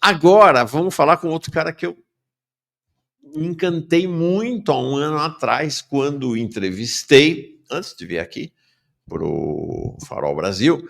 Agora, vamos falar com outro cara que eu me encantei muito há um ano atrás, quando entrevistei, antes de vir aqui, para o Farol Brasil,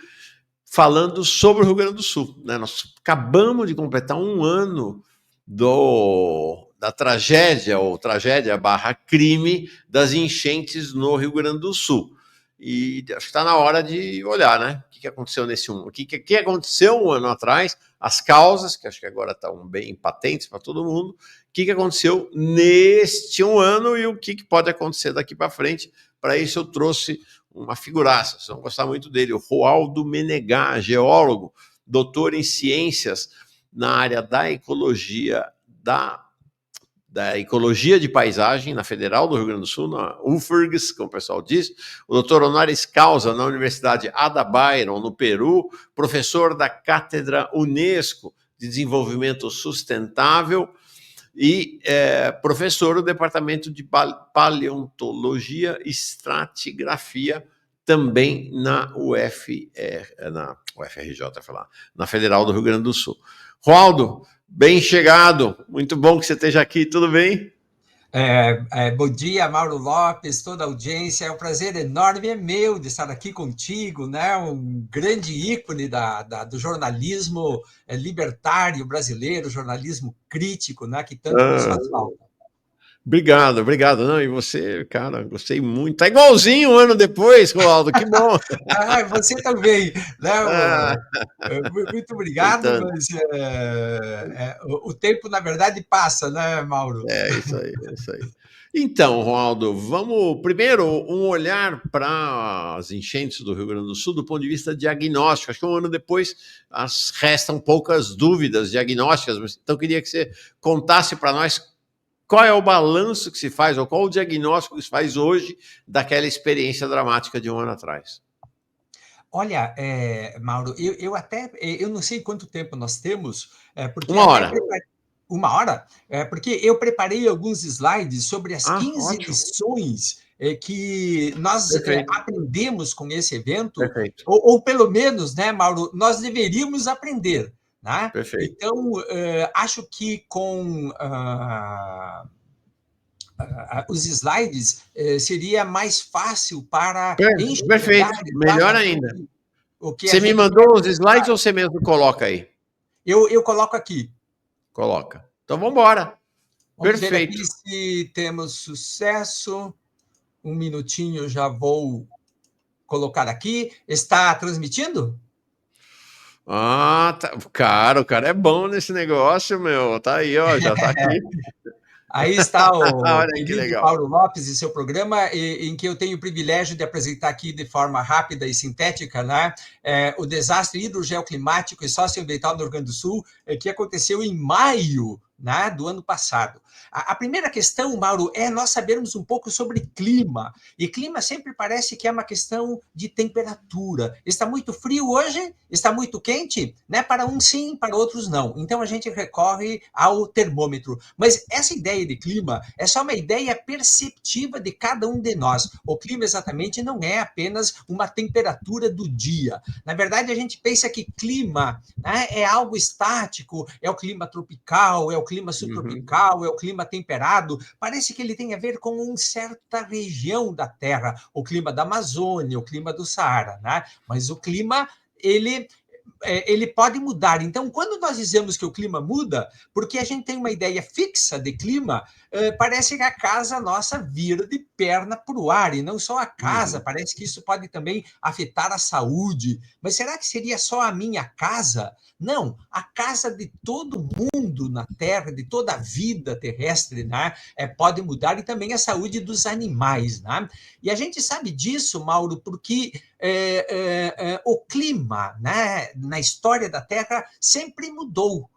falando sobre o Rio Grande do Sul. Né? Nós acabamos de completar um ano da tragédia, ou tragédia barra crime, das enchentes no Rio Grande do Sul. E acho que está na hora de olhar, né? O que aconteceu nesse um? O que aconteceu um ano atrás? As causas, que acho que agora estão bem patentes para todo mundo. O que aconteceu neste um ano e o que pode acontecer daqui para frente. Para isso eu trouxe uma figuraça, vocês vão gostar muito dele, o Roaldo Menegar, geólogo, doutor em ciências na área da ecologia, da ecologia de paisagem na Federal do Rio Grande do Sul, na UFRGS, como o pessoal diz, o doutor honoris causa na Universidade Ada Byron, no Peru, professor da Cátedra Unesco de Desenvolvimento Sustentável e professor do Departamento de Paleontologia e Estratigrafia, também na UFRJ, na Federal do Rio Grande do Sul. Roaldo, bem chegado, muito bom que você esteja aqui, tudo bem? Bom dia, Mauro Lopes, toda a audiência. É um prazer enorme, é meu de estar aqui contigo, né? Um grande ícone do jornalismo libertário brasileiro, jornalismo crítico, né? Que tanto nos faz falta. Obrigado. Não, e você, cara, gostei muito. Tá igualzinho um ano depois, Roaldo, que bom. Você também, né? Muito obrigado, mas o tempo, na verdade, passa, né, Mauro? Isso aí. Então, Ronaldo, vamos primeiro um olhar para as enchentes do Rio Grande do Sul do ponto de vista diagnóstico. Acho que um ano depois restam poucas dúvidas diagnósticas, então eu queria que você contasse para nós qual é o balanço que se faz, ou qual o diagnóstico que se faz hoje daquela experiência dramática de um ano atrás. Olha, Mauro, eu não sei quanto tempo nós temos, porque Uma hora. Uma hora? Porque eu preparei alguns slides sobre as 15 Ótimo. lições que nós aprendemos com esse evento, Perfeito. ou pelo menos, né, Mauro, nós deveríamos aprender. Né? Perfeito. Então, acho que com os slides seria mais fácil para enxergar Perfeito. Melhor ainda. o que a Você me gente mandou os slides ou você mesmo coloca aí? Eu coloco aqui. Coloca. Então, vamos embora. Vamos Perfeito. ver aqui se temos sucesso. Um minutinho, já vou colocar aqui. Está transmitindo? Tá. Cara, o cara é bom nesse negócio, meu. Tá aí, ó, já tá aqui. Aí está o Olha que querido legal. Mauro Lopes e seu programa, em que eu tenho o privilégio de apresentar aqui de forma rápida e sintética, né, o desastre hidrogeoclimático e socioambiental no Rio Grande do Sul, que aconteceu em maio, né, do ano passado. A primeira questão, Mauro, é nós sabermos um pouco sobre clima. E clima sempre parece que é uma questão de temperatura. Está muito frio hoje? Está muito quente? Né? Para uns sim, para outros não. Então a gente recorre ao termômetro. Mas essa ideia de clima é só uma ideia perceptiva de cada um de nós. O clima exatamente não é apenas uma temperatura do dia. Na verdade, a gente pensa que clima, né, é algo estático, é o clima tropical, é o clima subtropical, é o clima temperado. Parece que ele tem a ver com uma certa região da Terra, o clima da Amazônia, o clima do Saara, né? Mas o clima, ele pode mudar. Então, quando nós dizemos que o clima muda, porque a gente tem uma ideia fixa de clima, parece que a casa nossa vira de perna para o ar, e não só a casa, parece que isso pode também afetar a saúde. Mas será que seria só a minha casa? Não, a casa de todo mundo na Terra, de toda a vida terrestre, né? Pode mudar, e também a saúde dos animais. Né? E a gente sabe disso, Mauro, porque o clima, né, na história da Terra sempre mudou.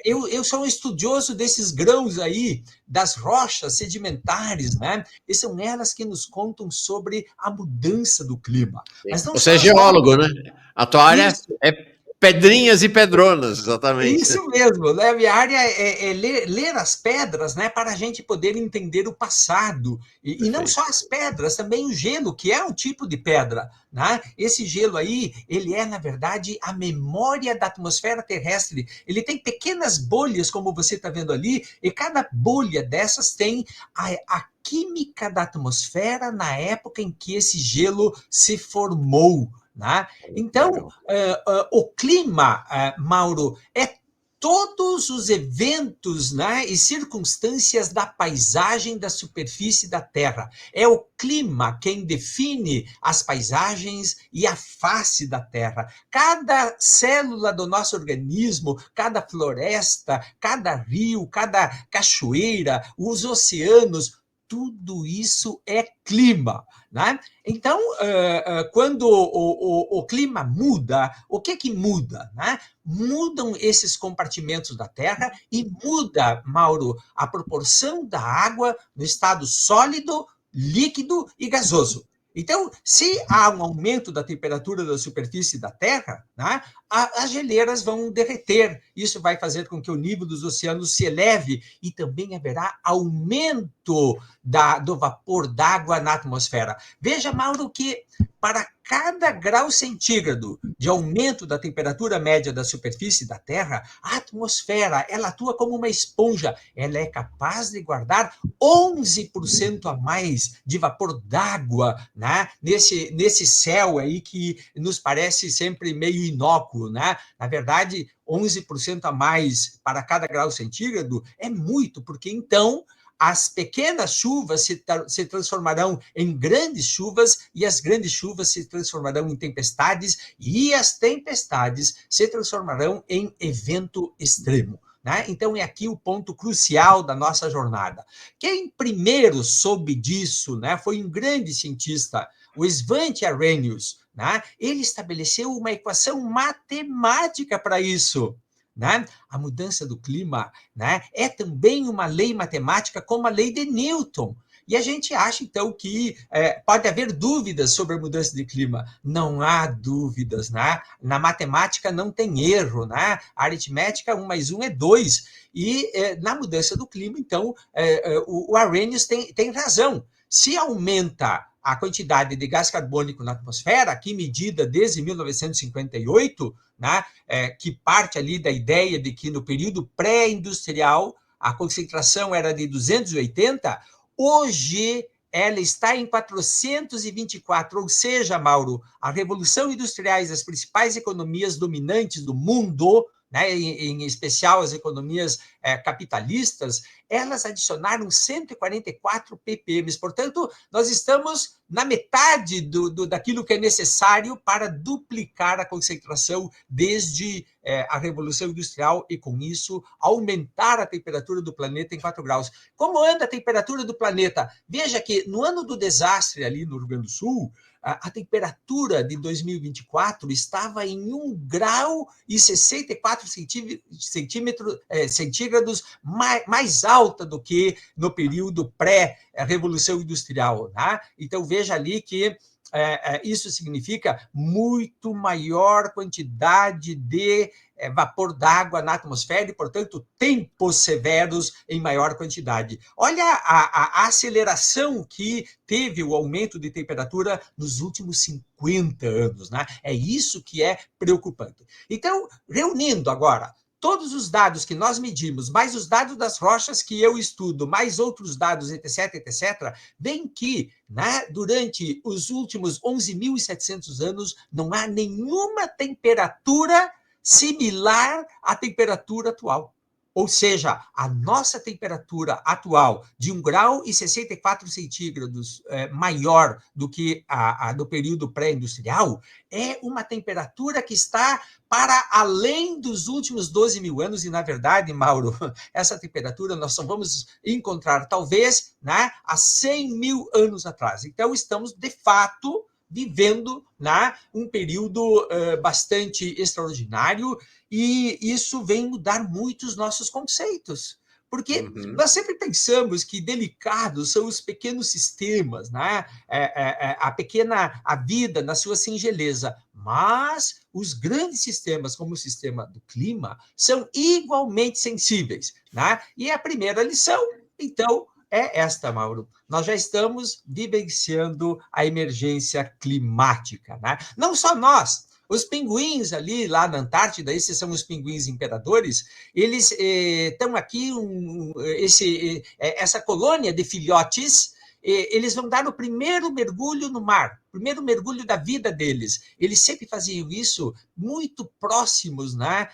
Eu sou um estudioso desses grãos aí, das rochas sedimentares, né? E são elas que nos contam sobre a mudança do clima. Mas não Você é só as geólogo, rochas. né? A tua área Isso. é Pedrinhas e pedronas, exatamente. Isso mesmo, né? A minha área é ler as pedras, né, para a gente poder entender o passado. E não só Perfeito. as pedras, também o gelo, que é um tipo de pedra. Né? Esse gelo aí, ele é, na verdade, a memória da atmosfera terrestre. Ele tem pequenas bolhas, como você está vendo ali, e cada bolha dessas tem a química da atmosfera na época em que esse gelo se formou. Né? Então, Legal. o clima, Mauro, é todos os eventos, né, e circunstâncias da paisagem da superfície da Terra. É o clima quem define as paisagens e a face da Terra. Cada célula do nosso organismo, cada floresta, cada rio, cada cachoeira, os oceanos, tudo isso é clima. Né? Então, quando o clima muda, o que muda? Né? Mudam esses compartimentos da Terra e muda, Mauro, a proporção da água no estado sólido, líquido e gasoso. Então, se há um aumento da temperatura da superfície da Terra, né, as geleiras vão derreter. Isso vai fazer com que o nível dos oceanos se eleve e também haverá aumento do vapor d'água na atmosfera. Veja, Mauro, que para cada grau centígrado de aumento da temperatura média da superfície da Terra, a atmosfera ela atua como uma esponja. Ela é capaz de guardar 11% a mais de vapor d'água, né? nesse céu aí que nos parece sempre meio inócuo. Né? Na verdade, 11% a mais para cada grau centígrado é muito, porque então as pequenas chuvas se transformarão em grandes chuvas e as grandes chuvas se transformarão em tempestades e as tempestades se transformarão em evento extremo. Né? Então, é aqui o ponto crucial da nossa jornada. Quem primeiro soube disso, né, foi um grande cientista, o Svante Arrhenius. Né? Ele estabeleceu uma equação matemática para isso. Né? A mudança do clima, né, é também uma lei matemática como a lei de Newton. E a gente acha, então, que pode haver dúvidas sobre a mudança de clima. Não há dúvidas. Né? Na matemática não tem erro. Né? A aritmética, 1 mais 1 é 2. E na mudança do clima, então, o Arrhenius tem razão. Se aumenta a quantidade de gás carbônico na atmosfera, aqui medida desde 1958, né, que parte ali da ideia de que no período pré-industrial a concentração era de 280, hoje ela está em 424, ou seja, Mauro, a revolução industriais das principais economias dominantes do mundo, né, em especial as economias capitalistas, elas adicionaram 144 ppm. Portanto, nós estamos na metade daquilo que é necessário para duplicar a concentração desde a Revolução Industrial e, com isso, aumentar a temperatura do planeta em 4 graus. Como anda a temperatura do planeta? Veja que no ano do desastre ali no Rio Grande do Sul, a temperatura de 2024 estava em 1 grau e 64 centígrados mais alta do que no período pré-revolução industrial. Né? Então, veja ali que isso significa muito maior quantidade de vapor d'água na atmosfera e, portanto, tempos severos em maior quantidade. Olha a aceleração que teve o aumento de temperatura nos últimos 50 anos. Né? É isso que é preocupante. Então, reunindo agora todos os dados que nós medimos, mais os dados das rochas que eu estudo, mais outros dados, etc., etc., bem que, né, durante os últimos 11.700 anos, não há nenhuma temperatura similar à temperatura atual. Ou seja, a nossa temperatura atual de 1 grau e 64 centígrados maior do que a do período pré-industrial é uma temperatura que está para além dos últimos 12 mil anos, e, na verdade, Mauro, essa temperatura nós só vamos encontrar, talvez, né, há 100 mil anos atrás. Então, estamos, de fato, vivendo, né, um período bastante extraordinário, e isso vem mudar muito os nossos conceitos. Porque nós sempre pensamos que delicados são os pequenos sistemas, né? A vida na sua singeleza. Mas os grandes sistemas, como o sistema do clima, são igualmente sensíveis, né? E a primeira lição, então, é esta, Mauro. Nós já estamos vivenciando a emergência climática, né? Não só nós, os pinguins ali, lá na Antártida, esses são os pinguins imperadores, eles estão aqui, essa colônia de filhotes, eles vão dar o primeiro mergulho no mar, o primeiro mergulho da vida deles. Eles sempre faziam isso muito próximos, né,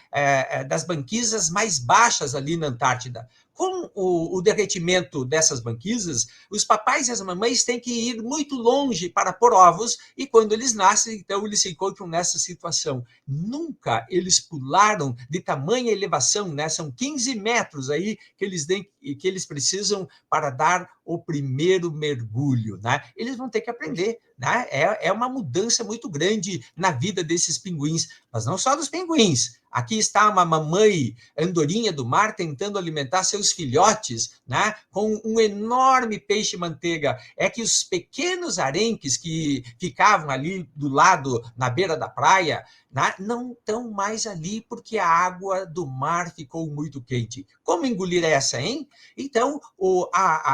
das banquisas mais baixas ali na Antártida. Com o derretimento dessas banquisas, os papais e as mamães têm que ir muito longe para pôr ovos, e quando eles nascem, então, eles se encontram nessa situação. Nunca eles pularam de tamanha elevação, né? São 15 metros aí que eles precisam para dar o primeiro mergulho, né? Eles vão ter que aprender, né? É uma mudança muito grande na vida desses pinguins, mas não só dos pinguins. Aqui está uma mamãe andorinha do mar tentando alimentar seus filhotes, né, com um enorme peixe-manteiga. É que os pequenos arenques que ficavam ali do lado, na beira da praia, né, não estão mais ali porque a água do mar ficou muito quente. Como engolir essa, hein? Então,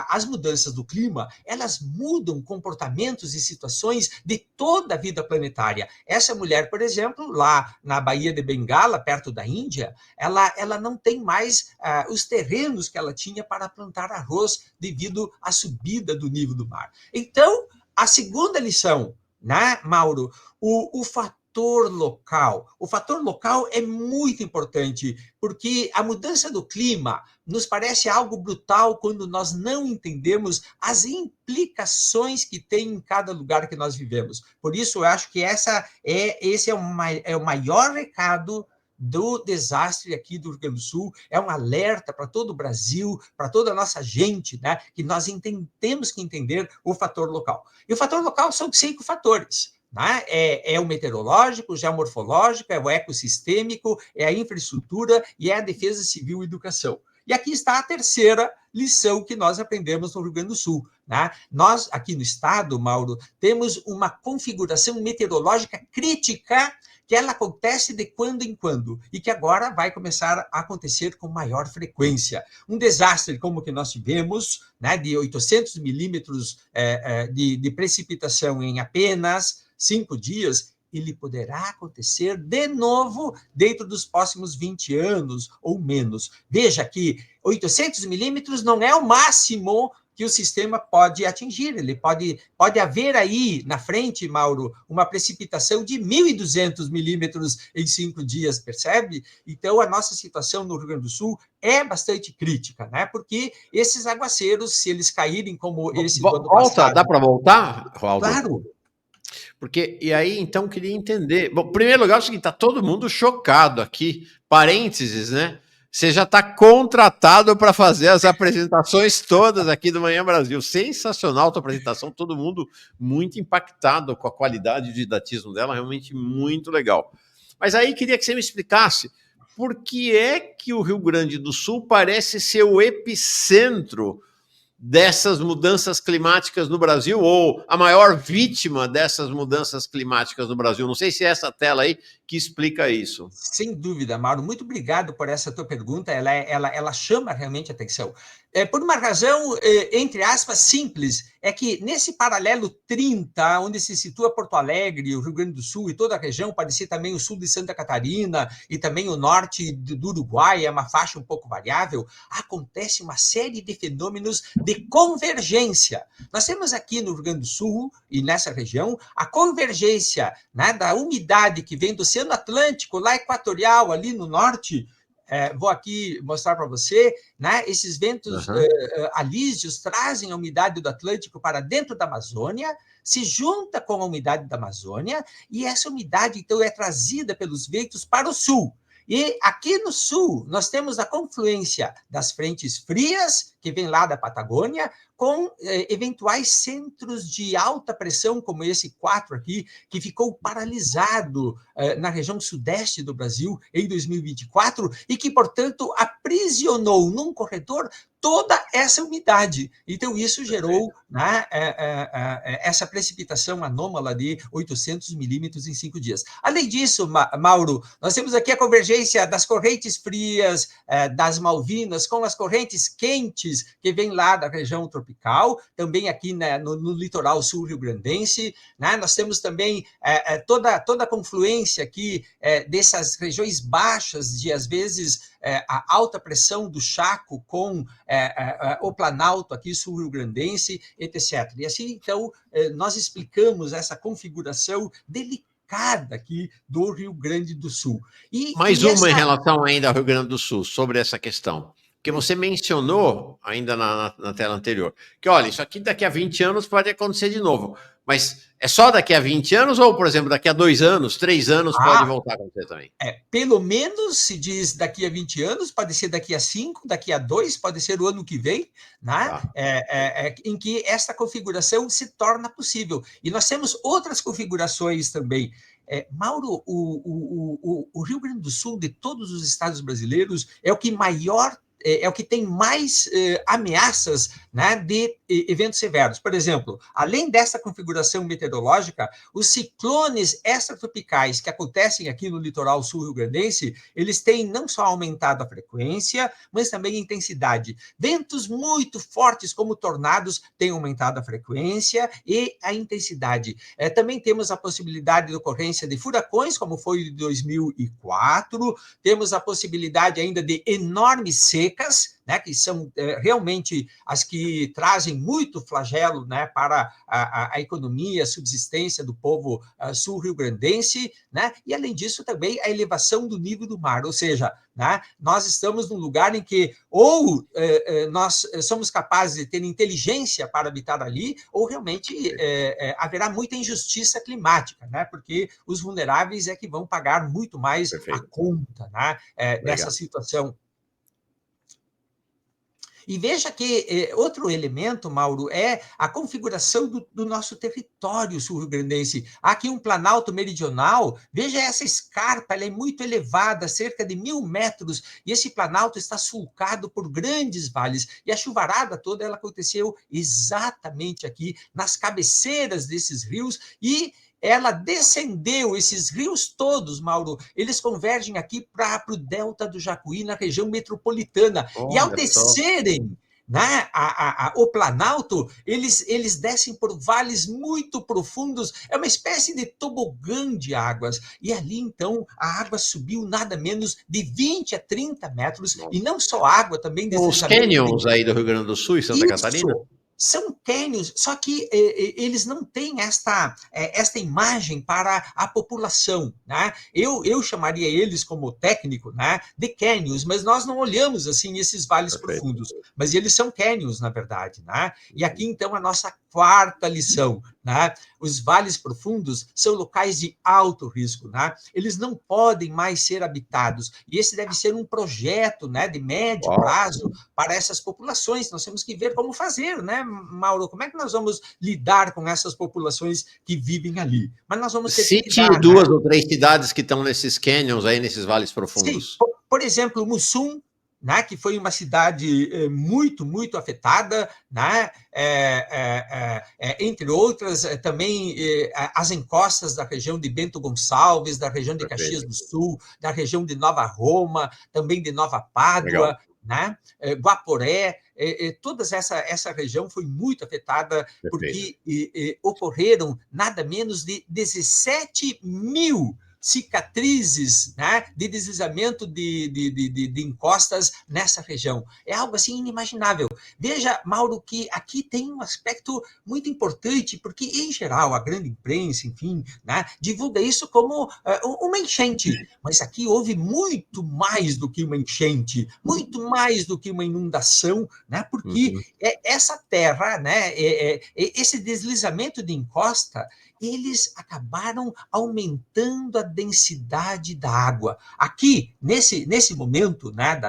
as mudanças do clima, elas mudam comportamentos e situações de toda a vida planetária. Essa mulher, por exemplo, lá na Baía de Bengala, perto da Índia, ela não tem mais os terrenos que ela tinha para plantar arroz devido à subida do nível do mar. Então, a segunda lição, né, Mauro, o fator local. O fator local é muito importante, porque a mudança do clima nos parece algo brutal quando nós não entendemos as implicações que tem em cada lugar que nós vivemos. Por isso, eu acho que esse é o maior recado do desastre aqui do Rio Grande do Sul, é um alerta para todo o Brasil, para toda a nossa gente, né, que nós temos que entender o fator local. E o fator local são 5 fatores. Né? É o meteorológico, o geomorfológico, é o ecossistêmico, é a infraestrutura e é a defesa civil e educação. E aqui está a terceira lição que nós aprendemos no Rio Grande do Sul. Né? Nós, aqui no estado, Mauro, temos uma configuração meteorológica crítica que ela acontece de quando em quando e que agora vai começar a acontecer com maior frequência. Um desastre como o que nós tivemos, né, de 800 milímetros de precipitação em apenas 5 dias, ele poderá acontecer de novo dentro dos próximos 20 anos ou menos. Veja que 800 milímetros não é o máximo que o sistema pode atingir. Ele pode haver aí na frente, Mauro, uma precipitação de 1.200 milímetros em 5 dias, percebe? Então, a nossa situação no Rio Grande do Sul é bastante crítica, né? Porque esses aguaceiros, se eles caírem como esse do ano passado... Dá para voltar, Waldo? Claro. Porque, e aí, então, queria entender. Bom, em primeiro lugar, é o seguinte, está todo mundo chocado aqui. Parênteses, né? Você já está contratado para fazer as apresentações todas aqui do Manhã Brasil. Sensacional a tua apresentação, todo mundo muito impactado com a qualidade de didatismo dela, realmente muito legal. Mas aí queria que você me explicasse por que é que o Rio Grande do Sul parece ser o epicentro dessas mudanças climáticas no Brasil, ou a maior vítima dessas mudanças climáticas no Brasil. Não sei se é essa tela aí que explica isso. Sem dúvida, Mauro. Muito obrigado por essa tua pergunta. Ela chama realmente a atenção. Por uma razão, entre aspas, simples, é que nesse paralelo 30, onde se situa Porto Alegre, o Rio Grande do Sul e toda a região, pode ser também o sul de Santa Catarina e também o norte do Uruguai, é uma faixa um pouco variável, acontece uma série de fenômenos de convergência. Nós temos aqui no Rio Grande do Sul e nessa região a convergência, né, da umidade que vem do Oceano Atlântico, lá equatorial, ali no norte. Vou aqui mostrar para você, né, esses ventos alísios trazem a umidade do Atlântico para dentro da Amazônia, se junta com a umidade da Amazônia, e essa umidade, então, é trazida pelos ventos para o sul. E aqui no sul, nós temos a confluência das frentes frias, que vem lá da Patagônia, com eventuais centros de alta pressão, como esse 4 aqui, que ficou paralisado na região sudeste do Brasil em 2024 e que, portanto, aprisionou num corredor toda essa umidade. Então, isso gerou, né, essa precipitação anômala de 800 milímetros em 5 dias. Além disso, Mauro, nós temos aqui a convergência das correntes frias das Malvinas com as correntes quentes que vêm lá da região tropical, também aqui, né, no litoral sul rio-grandense. Né? Nós temos também toda a confluência aqui dessas regiões baixas de, às vezes, a alta pressão do Chaco com o Planalto aqui sul-rio-grandense, etc. E assim, então, nós explicamos essa configuração delicada aqui do Rio Grande do Sul. Mais uma em relação ainda ao Rio Grande do Sul, sobre essa questão, que você mencionou ainda na tela anterior, que, olha, isso aqui daqui a 20 anos pode acontecer de novo, mas é só daqui a 20 anos ou, por exemplo, daqui a 2 anos, 3 anos pode voltar a acontecer também? Pelo menos se diz daqui a 20 anos, pode ser daqui a 5, daqui a 2, pode ser o ano que vem, né? Em que essa configuração se torna possível. E nós temos outras configurações também. Mauro, o Rio Grande do Sul, de todos os estados brasileiros, é o que tem mais ameaças, né, de eventos severos. Por exemplo, além dessa configuração meteorológica, os ciclones extratropicais que acontecem aqui no litoral sul-rio-grandense, eles têm não só aumentado a frequência, mas também a intensidade. Ventos muito fortes, como tornados, têm aumentado a frequência e a intensidade. Também temos a possibilidade de ocorrência de furacões, como foi em 2004, temos a possibilidade ainda de enormes secas, né, que são realmente as que trazem muito flagelo, né, para a economia, a subsistência do povo sul-rio-grandense, né, e, além disso, também a elevação do nível do mar, ou seja, né, nós estamos num lugar em que ou nós somos capazes de ter inteligência para habitar ali, ou realmente haverá muita injustiça climática, né, porque os vulneráveis é que vão pagar muito mais a conta, né, dessa situação. E veja que outro elemento, Mauro, é a configuração do nosso território sul-rio-grandense. Há aqui um planalto meridional, veja essa escarpa, ela é muito elevada, cerca de 1.000 metros, e esse planalto está sulcado por grandes vales. E a chuvarada toda ela aconteceu exatamente aqui, nas cabeceiras desses rios, e ela descendeu, esses rios todos, Mauro, eles convergem aqui para o delta do Jacuí, na região metropolitana. E ao descerem, né, o Planalto, eles descem por vales muito profundos, é uma espécie de tobogã de águas. E ali, então, a água subiu nada menos de 20 a 30 metros, e não só água, também deslizamento. Os cânions aí do Rio Grande do Sul e Santa Catarina? São cânions, só que eles não têm esta imagem para a população, né? Eu chamaria eles, como técnico, né, de cânions, mas nós não olhamos assim esses vales profundos, mas eles são cânions, na verdade, né? E aqui, então, a nossa quarta lição, né? Os vales profundos são locais de alto risco, né? Eles não podem mais ser habitados, e esse deve ser um projeto, né, de médio prazo para essas populações. Nós temos que ver como fazer, né, Mauro? Como é que nós vamos lidar com essas populações que vivem ali? Mas nós vamos ter que lidar, duas ou três cidades que estão nesses canyons aí, nesses vales profundos. Sim, por exemplo, Mussum, né, que foi uma cidade muito, muito afetada, né, entre outras, também as encostas da região de Bento Gonçalves, da região de Caxias do Sul, da região de Nova Roma, também de Nova Pádua, né, Guaporé, toda essa região foi muito afetada, porque ocorreram nada menos de 17.000 cicatrizes, né, de deslizamento de encostas nessa região. É algo assim inimaginável. Veja, Mauro, que aqui tem um aspecto muito importante, porque, em geral, a grande imprensa, enfim, né, divulga isso como uma enchente, mas aqui houve muito mais do que uma enchente, muito mais do que uma inundação, né, porque essa terra, né, esse deslizamento de encosta, eles acabaram aumentando a densidade da água. Aqui, nesse momento, né,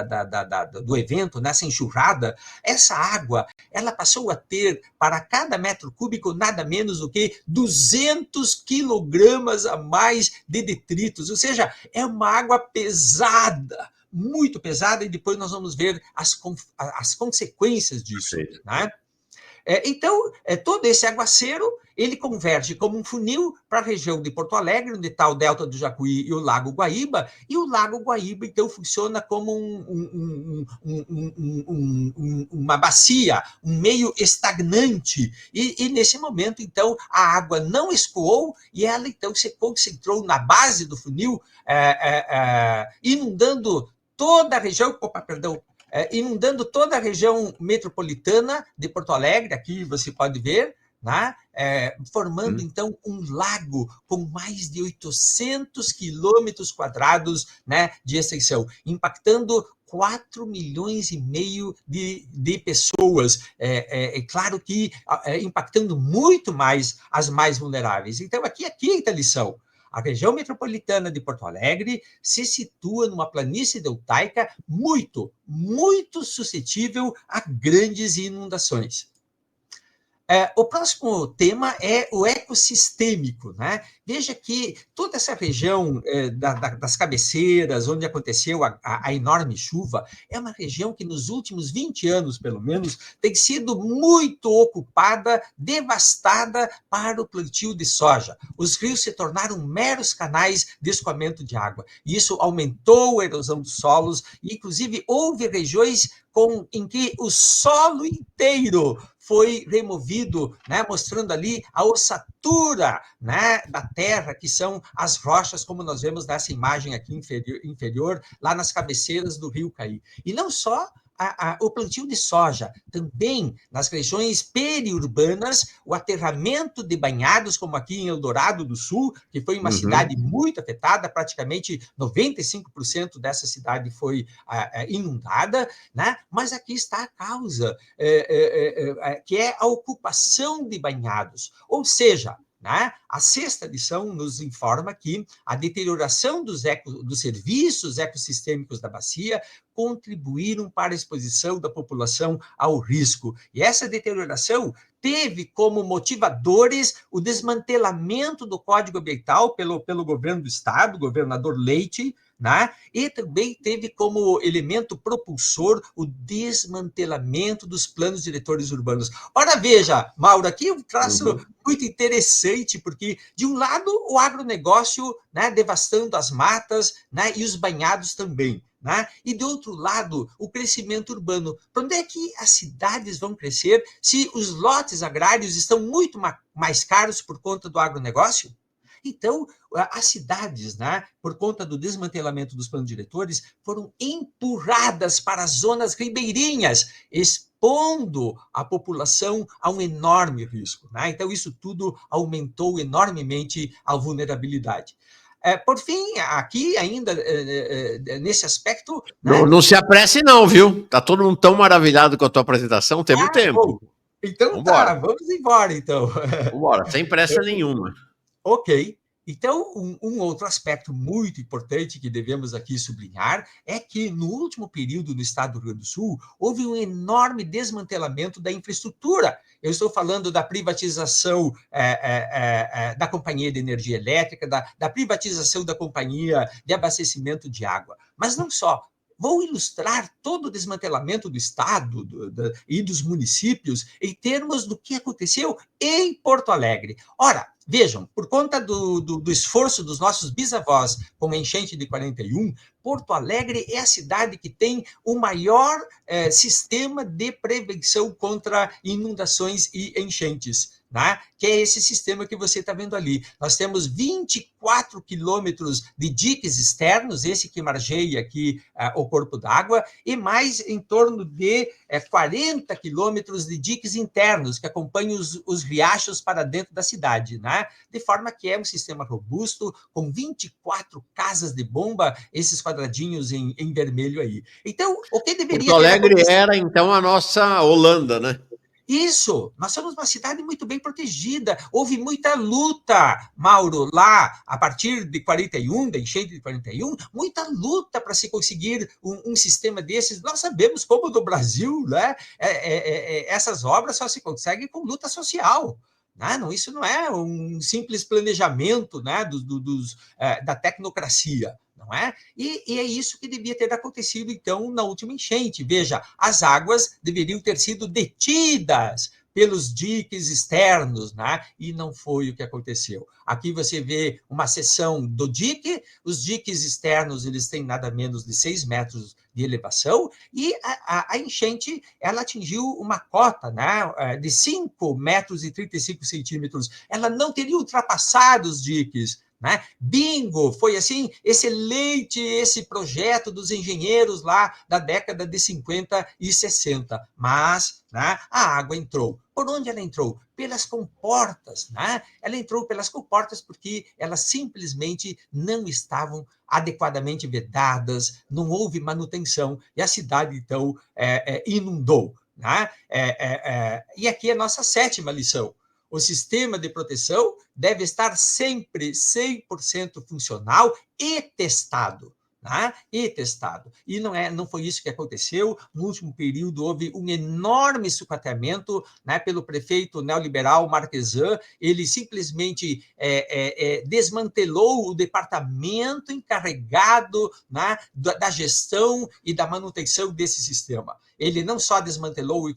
do evento, nessa enxurrada, essa água ela passou a ter, para cada metro cúbico, nada menos do que 200 quilogramas a mais de detritos, ou seja, é uma água pesada, muito pesada, e depois nós vamos ver as consequências disso, né? Então, todo esse aguaceiro, ele converge como um funil para a região de Porto Alegre, onde está o Delta do Jacuí e o Lago Guaíba, e o Lago Guaíba, então, funciona como uma bacia, um meio estagnante, e nesse momento, então, a água não escoou e ela, então, se concentrou na base do funil, inundando toda a região, inundando toda a região metropolitana de Porto Alegre, aqui você pode ver, né? Formando, então, um lago com mais de 800 quilômetros quadrados, né, de extensão, impactando 4 milhões e meio de pessoas. Claro que impactando muito mais as mais vulneráveis. Então, aqui é a quinta lição. A região metropolitana de Porto Alegre se situa numa planície deltaica muito, muito suscetível a grandes inundações. O próximo tema é o ecossistêmico, né? Veja que toda essa região das cabeceiras, onde aconteceu a enorme chuva, é uma região que nos últimos 20 anos, pelo menos, tem sido muito ocupada, devastada para o plantio de soja. Os rios se tornaram meros canais de escoamento de água. E isso aumentou a erosão dos solos, e, inclusive, houve regiões em que o solo inteiro foi removido, né, mostrando ali a ossatura, né, da terra, que são as rochas, como nós vemos nessa imagem aqui inferior, lá nas cabeceiras do rio Caí. E não só o plantio de soja, também nas regiões periurbanas, o aterramento de banhados, como aqui em Eldorado do Sul, que foi uma cidade muito afetada, praticamente 95% dessa cidade foi inundada, né? Mas aqui está a causa, que é a ocupação de banhados, ou seja, né? A sexta lição nos informa que a deterioração dos serviços ecossistêmicos da bacia contribuíram para a exposição da população ao risco. E essa deterioração teve como motivadores o desmantelamento do Código Ambiental pelo governo do Estado, governador Leite, né? E também teve como elemento propulsor o desmantelamento dos planos diretores urbanos. Ora, veja, Mauro, aqui um traço muito interessante, porque, de um lado, o agronegócio, né, devastando as matas, né, e os banhados também. Né? E, do outro lado, o crescimento urbano. Para onde é que as cidades vão crescer se os lotes agrários estão muito mais caros por conta do agronegócio? Então, as cidades, né, por conta do desmantelamento dos planos diretores, foram empurradas para as zonas ribeirinhas, expondo a população a um enorme risco. Né? Então, isso tudo aumentou enormemente a vulnerabilidade. Por fim, aqui ainda, nesse aspecto... Né? Não se apresse não, viu? Está todo mundo tão maravilhado com a tua apresentação, temos tempo. Bom. Então tá, vamos embora, então. Vamos embora, sem pressa nenhuma. Ok. Então, um outro aspecto muito importante que devemos aqui sublinhar é que, no último período no estado do Rio Grande do Sul, houve um enorme desmantelamento da infraestrutura. Eu estou falando da privatização da Companhia de Energia Elétrica, da privatização da Companhia de Abastecimento de Água. Mas não só. Vou ilustrar todo o desmantelamento do Estado e dos municípios em termos do que aconteceu em Porto Alegre. Ora, vejam, por conta do esforço dos nossos bisavós com a enchente de 41, Porto Alegre é a cidade que tem o maior sistema de prevenção contra inundações e enchentes, né? Que é esse sistema que você está vendo ali. Nós temos 24 quilômetros de diques externos, esse que margeia aqui o corpo d'água, e mais em torno de 40 quilômetros de diques internos, que acompanham os riachos para dentro da cidade, né? De forma que é um sistema robusto, com 24 casas de bomba, esses quadradinhos em vermelho aí. Então, o que deveria Porto Alegre era, então, a nossa Holanda, né? Isso, nós somos uma cidade muito bem protegida. Houve muita luta, Mauro, lá, a partir de 41, da enchente de 41, muita luta para se conseguir um sistema desses. Nós sabemos como no Brasil, né, essas obras só se conseguem com luta social. Né? Não, isso não é um simples planejamento, né, da tecnocracia. Não é? E é isso que devia ter acontecido, então, na última enchente. Veja, as águas deveriam ter sido detidas pelos diques externos, né? E não foi o que aconteceu. Aqui você vê uma seção do dique, os diques externos eles têm nada menos de 6 metros de elevação, e a enchente ela atingiu uma cota, né, de 5 metros e 35 centímetros. Ela não teria ultrapassado os diques. Né? Bingo! Foi assim, excelente esse projeto dos engenheiros lá da década de 50 e 60. Mas, né, a água entrou. Por onde ela entrou? Pelas comportas. Né? Ela entrou pelas comportas porque elas simplesmente não estavam adequadamente vedadas, não houve manutenção e a cidade, então, inundou. Né? E aqui é a nossa 7ª lição. O sistema de proteção deve estar sempre 100% funcional e testado. Né? E testado. E não foi isso que aconteceu. No último período, houve um enorme sucateamento, né, pelo prefeito neoliberal Marquesan. Ele simplesmente desmantelou o departamento encarregado, né, da gestão e da manutenção desse sistema. Ele não só desmantelou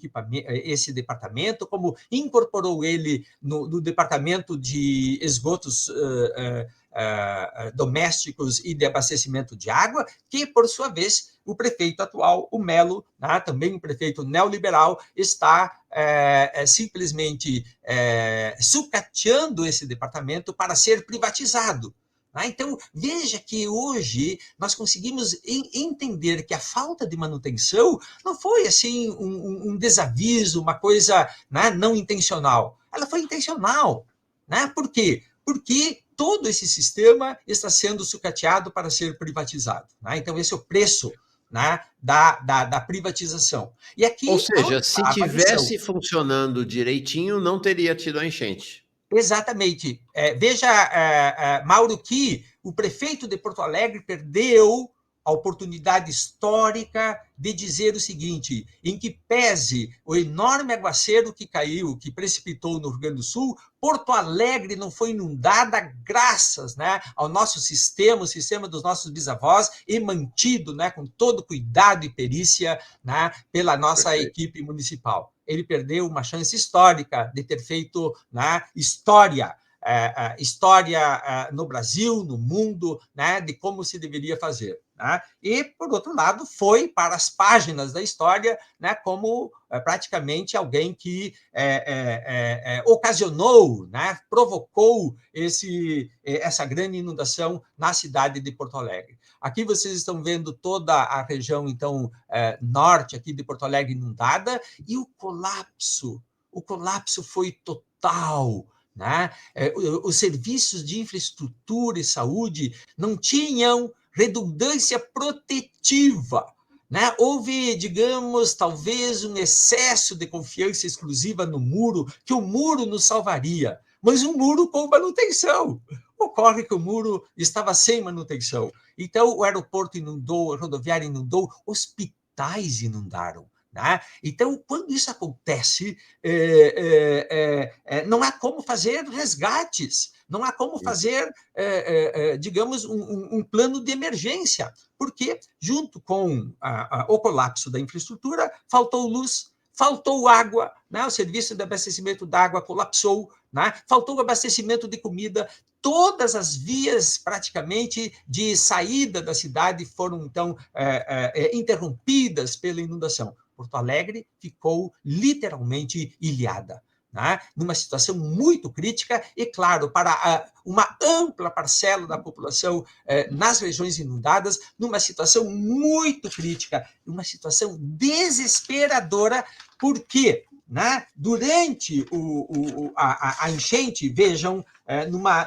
esse departamento, como incorporou ele no departamento de esgotos domésticos e de abastecimento de água, que, por sua vez, o prefeito atual, o Melo, né, também um prefeito neoliberal, está simplesmente sucateando esse departamento para ser privatizado. Então, veja que hoje nós conseguimos entender que a falta de manutenção não foi assim um desaviso, uma coisa, né, não intencional. Ela foi intencional. Né? Por quê? Porque todo esse sistema está sendo sucateado para ser privatizado. Né? Então, esse é o preço, né, da privatização. E aqui, Ou seja, se a avaliação. tivesse funcionando direitinho, não teria tido a enchente. Exatamente. Veja, Mauro, que o prefeito de Porto Alegre perdeu a oportunidade histórica de dizer o seguinte, em que pese o enorme aguaceiro que caiu, que precipitou no Rio Grande do Sul, Porto Alegre não foi inundada graças, né, ao nosso sistema, o sistema dos nossos bisavós, e mantido, né, com todo cuidado e perícia, né, pela nossa Perfeito. equipe municipal. Ele perdeu uma chance histórica de ter feito, né, história no Brasil, no mundo, né, de como se deveria fazer. Né? E, por outro lado, foi para as páginas da história, né, como praticamente alguém que ocasionou, né, provocou essa grande inundação na cidade de Porto Alegre. Aqui vocês estão vendo toda a região, então, norte aqui de Porto Alegre inundada, e o colapso foi total. Né? Os serviços de infraestrutura e saúde não tinham redundância protetiva. Né? Houve, digamos, talvez um excesso de confiança exclusiva no muro, que o muro nos salvaria, mas um muro com manutenção. Ocorre que o muro estava sem manutenção. Então, o aeroporto inundou, a rodoviária inundou, hospitais inundaram. Né? Então, quando isso acontece, não há como fazer resgates, não há como fazer, digamos, um plano de emergência, porque, junto com o colapso da infraestrutura, faltou luz, faltou água, né? O serviço de abastecimento da água colapsou, né? Faltou o abastecimento de comida, todas as vias, praticamente, de saída da cidade foram, então, interrompidas pela inundação. Porto Alegre ficou literalmente ilhada, né? Numa situação muito crítica e, claro, para uma ampla parcela da população nas regiões inundadas, numa situação muito crítica, uma desesperadora, porque, né, durante a enchente, vejam,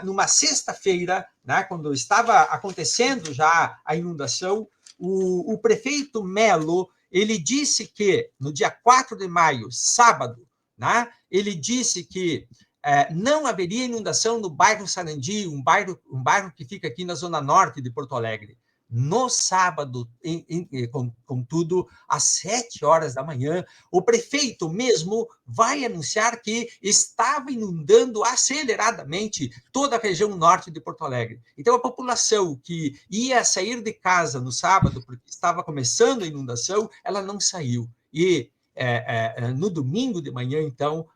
numa sexta-feira, né, quando estava acontecendo já a inundação, o prefeito Melo ele disse que no dia 4 de maio, sábado, né? Ele disse que não haveria inundação no bairro Sarandi, um bairro que fica aqui na zona norte de Porto Alegre. No sábado, contudo, às 7 horas da manhã, o prefeito mesmo vai anunciar que estava inundando aceleradamente toda a região norte de Porto Alegre. Então, a população que ia sair de casa no sábado, porque estava começando a inundação, ela não saiu. E no domingo de manhã, então,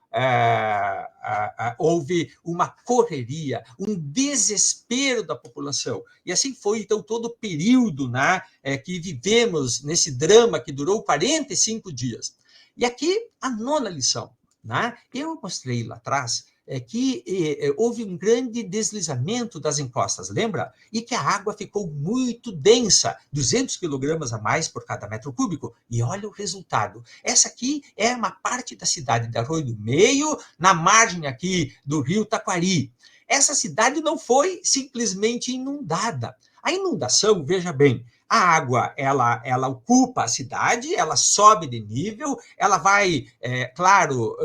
houve uma correria, um desespero da população. E assim foi, então, todo o período, né, que vivemos nesse drama que durou 45 dias. E aqui a nona lição. Né? Eu mostrei lá atrás que houve um grande deslizamento das encostas, lembra? E que a água ficou muito densa, 200 quilogramas a mais por cada metro cúbico. E olha o resultado. Essa aqui é uma parte da cidade de Arroio do Meio, na margem aqui do rio Taquari. Essa cidade não foi simplesmente inundada. A inundação, veja bem, a água, ela ocupa a cidade, ela sobe de nível, ela vai, claro,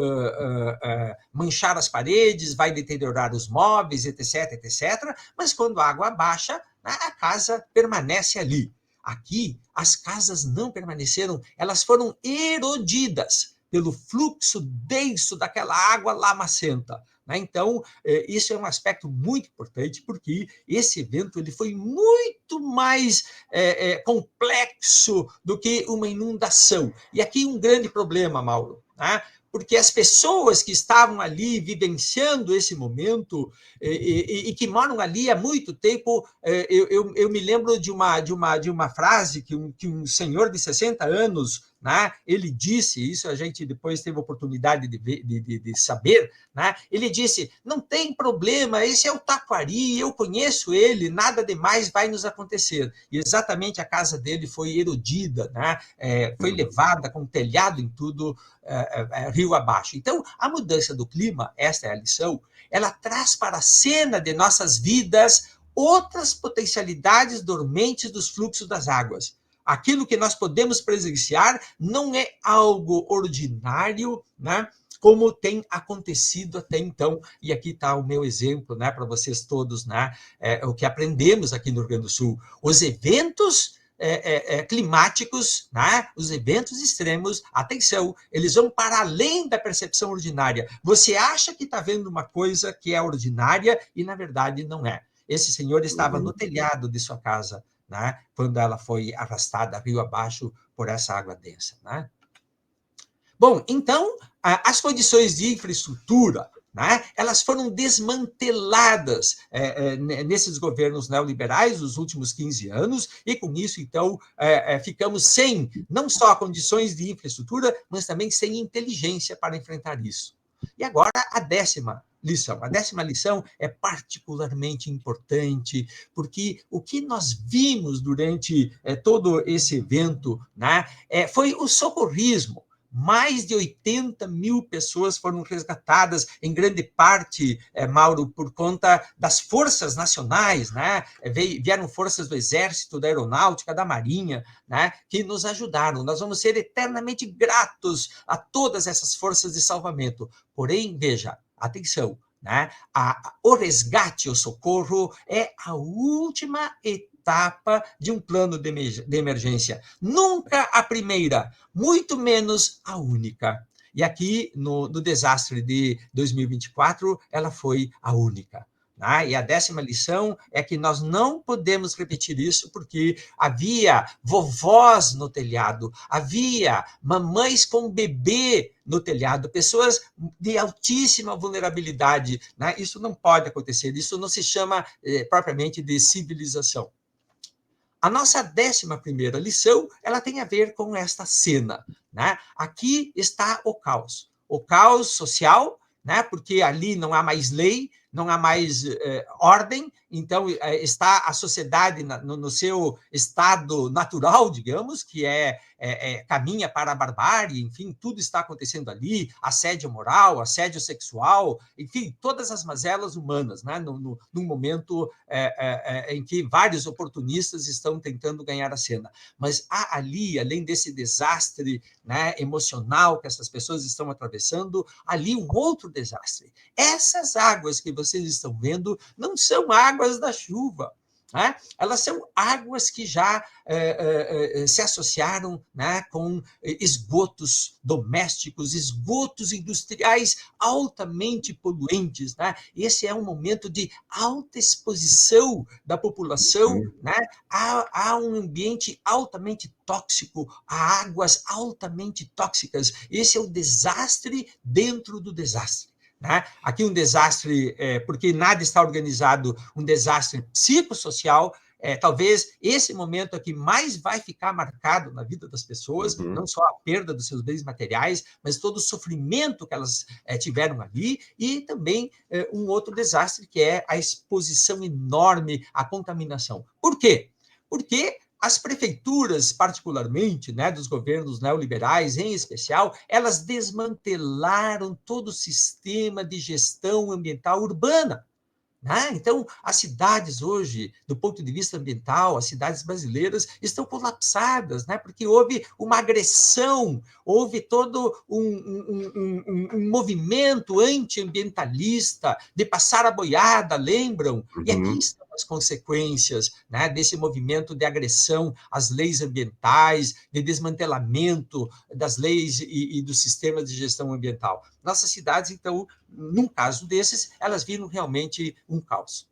manchar as paredes, vai deteriorar os móveis, etc, etc. Mas quando a água baixa, a casa permanece ali. Aqui, as casas não permaneceram, elas foram erodidas pelo fluxo denso daquela água lamacenta. Então, isso é um aspecto muito importante, porque esse evento ele foi muito mais complexo do que uma inundação. E aqui um grande problema, Mauro, né? Porque as pessoas que estavam ali vivenciando esse momento e que moram ali há muito tempo, eu me lembro de uma frase que um senhor de 60 anos, né, ele disse, isso a gente depois teve a oportunidade de saber, né, ele disse, não tem problema, esse é o Taquari, eu conheço ele, nada demais vai nos acontecer. E exatamente a casa dele foi erodida, né, foi levada com telhado em tudo, rio abaixo. Então, a mudança do clima, esta é a lição, ela traz para a cena de nossas vidas outras potencialidades dormentes dos fluxos das águas. Aquilo que nós podemos presenciar não é algo ordinário, né? Como tem acontecido até então. E aqui está o meu exemplo, né, para vocês todos, né? O que aprendemos aqui no Rio Grande do Sul. Os eventos climáticos, né? Os eventos extremos, atenção, eles vão para além da percepção ordinária. Você acha que está vendo uma coisa que é ordinária e, na verdade, não é. Esse senhor estava no telhado de sua casa, né, quando ela foi arrastada rio abaixo por essa água densa. Né? Bom, então, as condições de infraestrutura, né, elas foram desmanteladas nesses governos neoliberais nos últimos 15 anos, e com isso, então, ficamos sem não só condições de infraestrutura, mas também sem inteligência para enfrentar isso. E agora, a décima lição. A décima lição é particularmente importante, porque o que nós vimos durante todo esse evento, né, foi o socorrismo. Mais de 80 mil pessoas foram resgatadas, em grande parte, Mauro, por conta das forças nacionais, né? Vieram forças do Exército, da Aeronáutica, da Marinha, né? Que nos ajudaram. Nós vamos ser eternamente gratos a todas essas forças de salvamento. Porém, veja, atenção, né? O resgate, o socorro, é a última etapa de um plano de emergência. Nunca a primeira, muito menos a única. E aqui, no desastre de 2024, ela foi a única. E a décima lição é que nós não podemos repetir isso, porque havia vovós no telhado, havia mamães com bebê no telhado, pessoas de altíssima vulnerabilidade. Isso não pode acontecer, isso não se chama propriamente de civilização. A nossa 11ª lição, ela tem a ver com esta cena. Aqui está o caos social, porque ali não há mais lei, não há mais ordem, então está a sociedade no seu estado natural, digamos, que caminha para a barbárie, enfim, tudo está acontecendo ali, assédio moral, assédio sexual, enfim, todas as mazelas humanas, né? Num momento em que vários oportunistas estão tentando ganhar a cena. Mas há ali, além desse desastre, né, emocional que essas pessoas estão atravessando, ali um outro desastre. Essas águas que vocês estão vendo não são águas da chuva. Né? Elas são águas que já se associaram, né, com esgotos domésticos, esgotos industriais altamente poluentes. Né? Esse é um momento de alta exposição da população, né, a um ambiente altamente tóxico, a águas altamente tóxicas. Esse é o desastre dentro do desastre. Né? Aqui um desastre, porque nada está organizado, um desastre psicossocial. Talvez esse momento aqui mais vai ficar marcado na vida das pessoas, não só a perda dos seus bens materiais, mas todo o sofrimento que elas tiveram ali, e também um outro desastre, que é a exposição enorme à contaminação. Por quê? Porque as prefeituras, particularmente, né, dos governos neoliberais, em especial, elas desmantelaram todo o sistema de gestão ambiental urbana. Né? Então, as cidades hoje, do ponto de vista ambiental, as cidades brasileiras estão colapsadas, né? Porque houve uma agressão, houve todo um movimento antiambientalista de passar a boiada, lembram? E aqui estão as consequências, né, desse movimento de agressão às leis ambientais, de desmantelamento das leis e do sistema de gestão ambiental. Nossas cidades, então, num caso desses, elas viram realmente um caos.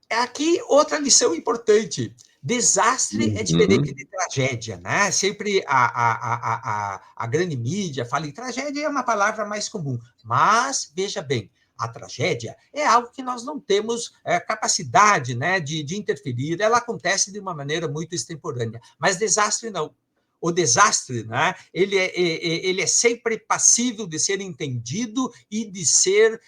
Aqui, outra lição importante. Desastre é diferente de tragédia, né? Sempre a grande mídia fala em tragédia, é uma palavra mais comum. Mas, veja bem, a tragédia é algo que nós não temos capacidade, né, de interferir. Ela acontece de uma maneira muito extemporânea. Mas desastre não. O desastre, né, ele é sempre passível de ser entendido e de ser,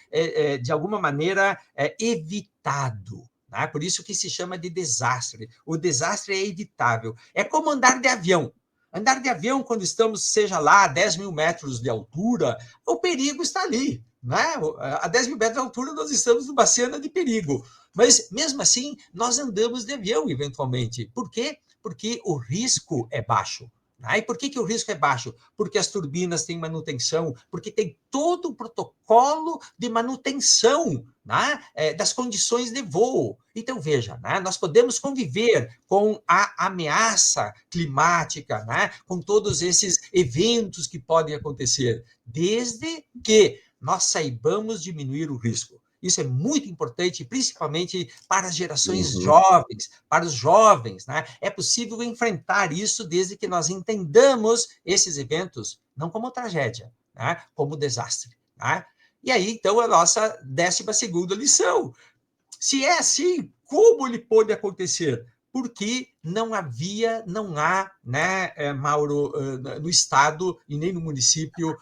de alguma maneira, evitado. Né? Por isso que se chama de desastre. O desastre é evitável. É como andar de avião. Andar de avião, quando estamos, seja lá, a 10 mil metros de altura, o perigo está ali. Né? A 10 mil metros de altura, nós estamos numa cena de perigo. Mas, mesmo assim, nós andamos de avião, eventualmente. Por quê? Porque o risco é baixo. E por que o risco é baixo? Porque as turbinas têm manutenção, porque tem todo o protocolo de manutenção, né, das condições de voo. Então, veja, né, nós podemos conviver com a ameaça climática, né, com todos esses eventos que podem acontecer, desde que nós saibamos diminuir o risco. Isso é muito importante, principalmente para as gerações jovens, para os jovens. Né? É possível enfrentar isso desde que nós entendamos esses eventos, não como tragédia, né? Como desastre. Né? E aí, então, a nossa 12ª lição. Se é assim, como ele pode acontecer? Porque não há, né, Mauro, no Estado e nem no município,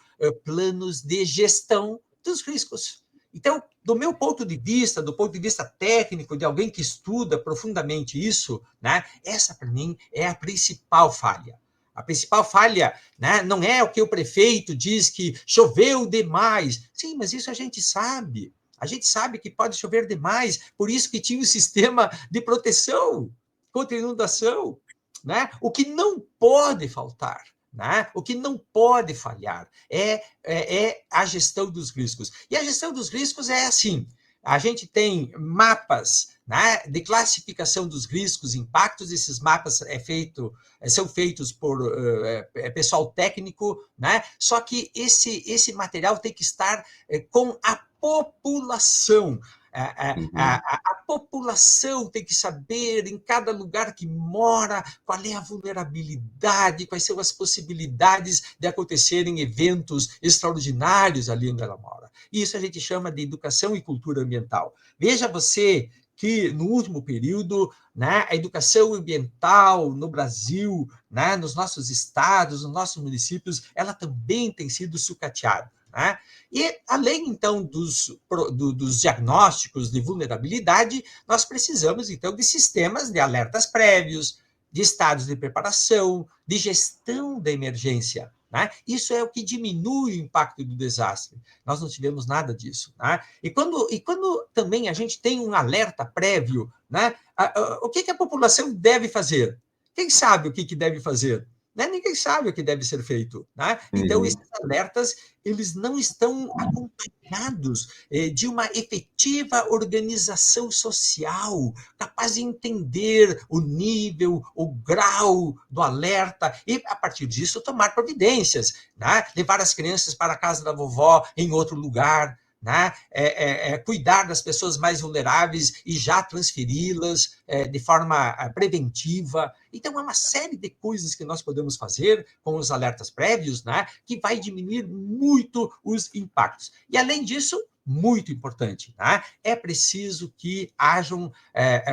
planos de gestão dos riscos. Então, do meu ponto de vista, do ponto de vista técnico, de alguém que estuda profundamente isso, né, essa, para mim, é a principal falha. A principal falha, né, não é o que o prefeito diz que choveu demais. Sim, mas isso a gente sabe. A gente sabe que pode chover demais, por isso que tinha um sistema de proteção contra inundação. Né? O que não pode faltar, né? O que não pode falhar é a gestão dos riscos. E a gestão dos riscos é assim: a gente tem mapas, né, de classificação dos riscos, impactos. Esses mapas são feitos por pessoal técnico, né? Só que esse material tem que estar com a população. A população tem que saber, em cada lugar que mora, qual é a vulnerabilidade, quais são as possibilidades de acontecerem eventos extraordinários ali onde ela mora. E isso a gente chama de educação e cultura ambiental. Veja você que, no último período, né, a educação ambiental no Brasil, né, nos nossos estados, nos nossos municípios, ela também tem sido sucateada. né? E, além, então, dos diagnósticos de vulnerabilidade, nós precisamos, então, de sistemas de alertas prévios, de estados de preparação, de gestão da emergência, né? Isso é o que diminui o impacto do desastre. Nós não tivemos nada disso, né? E quando também a gente tem um alerta prévio, né? O que a população deve fazer? Quem sabe o que deve fazer? Né? Ninguém sabe o que deve ser feito, né? Então, esses alertas, eles não estão acompanhados de uma efetiva organização social, capaz de entender o nível, o grau do alerta e, a partir disso, tomar providências, né? Levar as crianças para a casa da vovó em outro lugar, né? Cuidar das pessoas mais vulneráveis e já transferi-las de forma preventiva. Então, há uma série de coisas que nós podemos fazer com os alertas prévios, né, que vai diminuir muito os impactos. E, além disso, muito importante, né? É preciso que hajam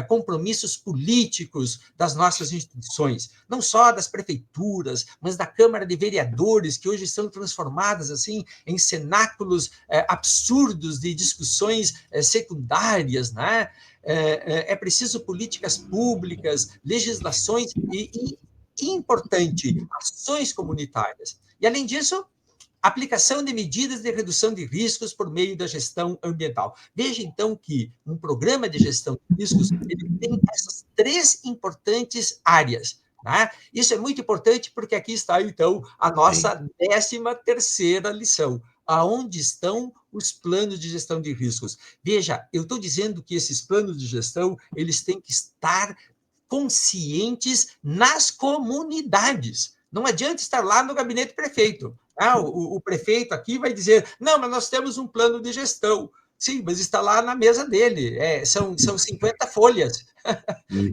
compromissos políticos das nossas instituições, não só das prefeituras, mas da Câmara de Vereadores, que hoje são transformadas assim em cenáculos absurdos de discussões secundárias, né? É preciso políticas públicas, legislações e importante, ações comunitárias. E, além disso, aplicação de medidas de redução de riscos por meio da gestão ambiental. Veja, então, que um programa de gestão de riscos ele tem essas 3 importantes áreas. Né? Isso é muito importante porque aqui está, então, a nossa 13ª lição. Aonde estão os planos de gestão de riscos? Veja, eu estou dizendo que esses planos de gestão eles têm que estar conscientes nas comunidades. Não adianta estar lá no gabinete prefeito. O prefeito aqui vai dizer, não, mas nós temos um plano de gestão. Sim, mas está lá na mesa dele. São 50 folhas.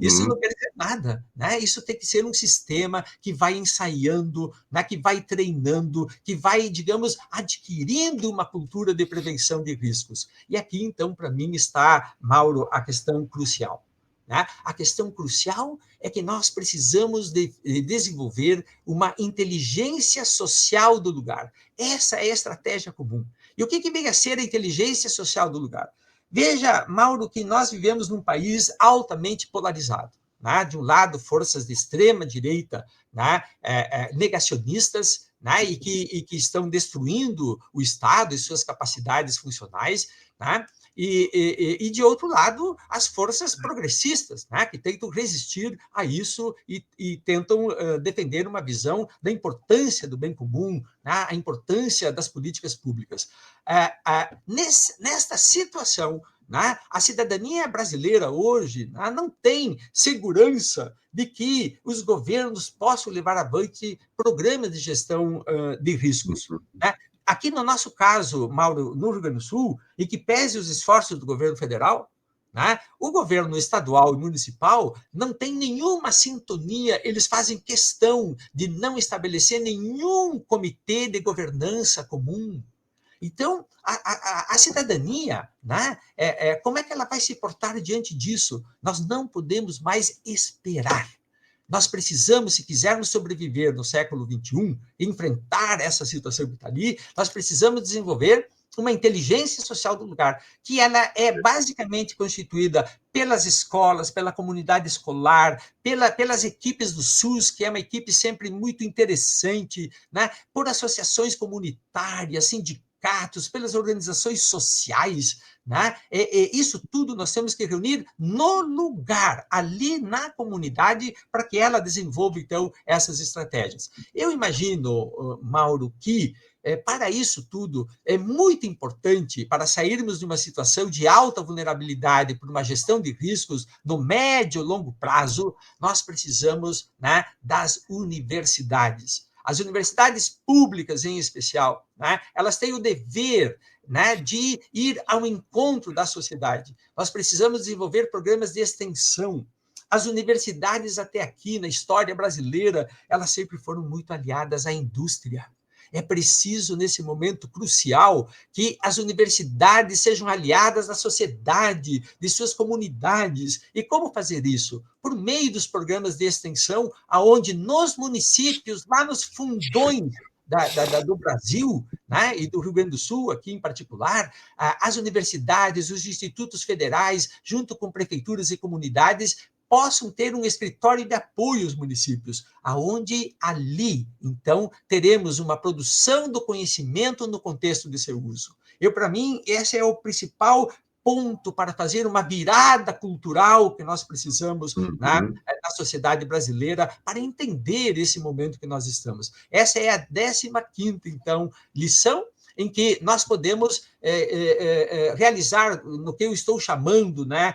Isso não quer dizer nada. Né? Isso tem que ser um sistema que vai ensaiando, né? Que vai treinando, que vai, digamos, adquirindo uma cultura de prevenção de riscos. E aqui, então, para mim, está, Mauro, a questão crucial. Né? A questão crucial é que nós precisamos de desenvolver uma inteligência social do lugar. Essa é a estratégia comum. E o que vem a ser a inteligência social do lugar? Veja, Mauro, que nós vivemos num país altamente polarizado. Né? De um lado, forças de extrema direita, né? Negacionistas, né? e que estão destruindo o Estado e suas capacidades funcionais, né? E, de outro lado, as forças progressistas, né, que tentam resistir a isso e tentam defender uma visão da importância do bem comum, né, a importância das políticas públicas. Nesta situação, né, a cidadania brasileira hoje, né, não tem segurança de que os governos possam levar avante programas de gestão de riscos. Né? Aqui no nosso caso, Mauro, no Rio Grande do Sul, e que pese os esforços do governo federal, né, o governo estadual e municipal não tem nenhuma sintonia, eles fazem questão de não estabelecer nenhum comitê de governança comum. Então, a cidadania, né, como é que ela vai se portar diante disso? Nós não podemos mais esperar. Nós precisamos, se quisermos sobreviver no século XXI, enfrentar essa situação que está ali, nós precisamos desenvolver uma inteligência social do lugar, que ela é basicamente constituída pelas escolas, pela comunidade escolar, pelas equipes do SUS, que é uma equipe sempre muito interessante, né? Por associações comunitárias, sindicatos, pelas organizações sociais, né? Isso tudo nós temos que reunir no lugar, ali na comunidade, para que ela desenvolva, então, essas estratégias. Eu imagino, Mauro, que para isso tudo, é muito importante, para sairmos de uma situação de alta vulnerabilidade por uma gestão de riscos no médio e longo prazo, nós precisamos, né, das universidades. As universidades públicas, em especial, né, elas têm o dever, né, de ir ao encontro da sociedade. Nós precisamos desenvolver programas de extensão. As universidades, até aqui, na história brasileira, elas sempre foram muito aliadas à indústria. É preciso, nesse momento crucial, que as universidades sejam aliadas à sociedade, de suas comunidades. E como fazer isso? Por meio dos programas de extensão, aonde nos municípios, lá nos fundões, do Brasil, né, e do Rio Grande do Sul, aqui em particular, as universidades, os institutos federais, junto com prefeituras e comunidades, possam ter um escritório de apoio aos municípios, aonde ali, então, teremos uma produção do conhecimento no contexto de seu uso. Para mim, esse é o principal ponto para fazer uma virada cultural que nós precisamos, né, na sociedade brasileira para entender esse momento que nós estamos. Essa é a 15ª, então, lição em que nós podemos realizar no que eu estou chamando, né,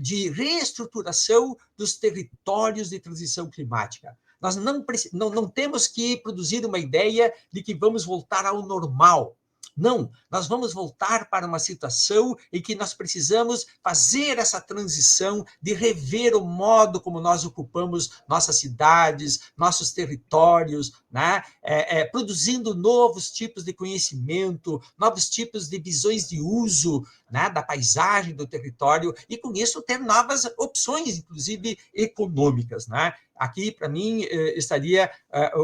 de reestruturação dos territórios de transição climática. Nós não temos que produzir uma ideia de que vamos voltar ao normal. Não, nós vamos voltar para uma situação em que nós precisamos fazer essa transição de rever o modo como nós ocupamos nossas cidades, nossos territórios, né? Produzindo novos tipos de conhecimento, novos tipos de visões de uso, né, da paisagem do território, e com isso ter novas opções, inclusive econômicas, né? Aqui, para mim, estaria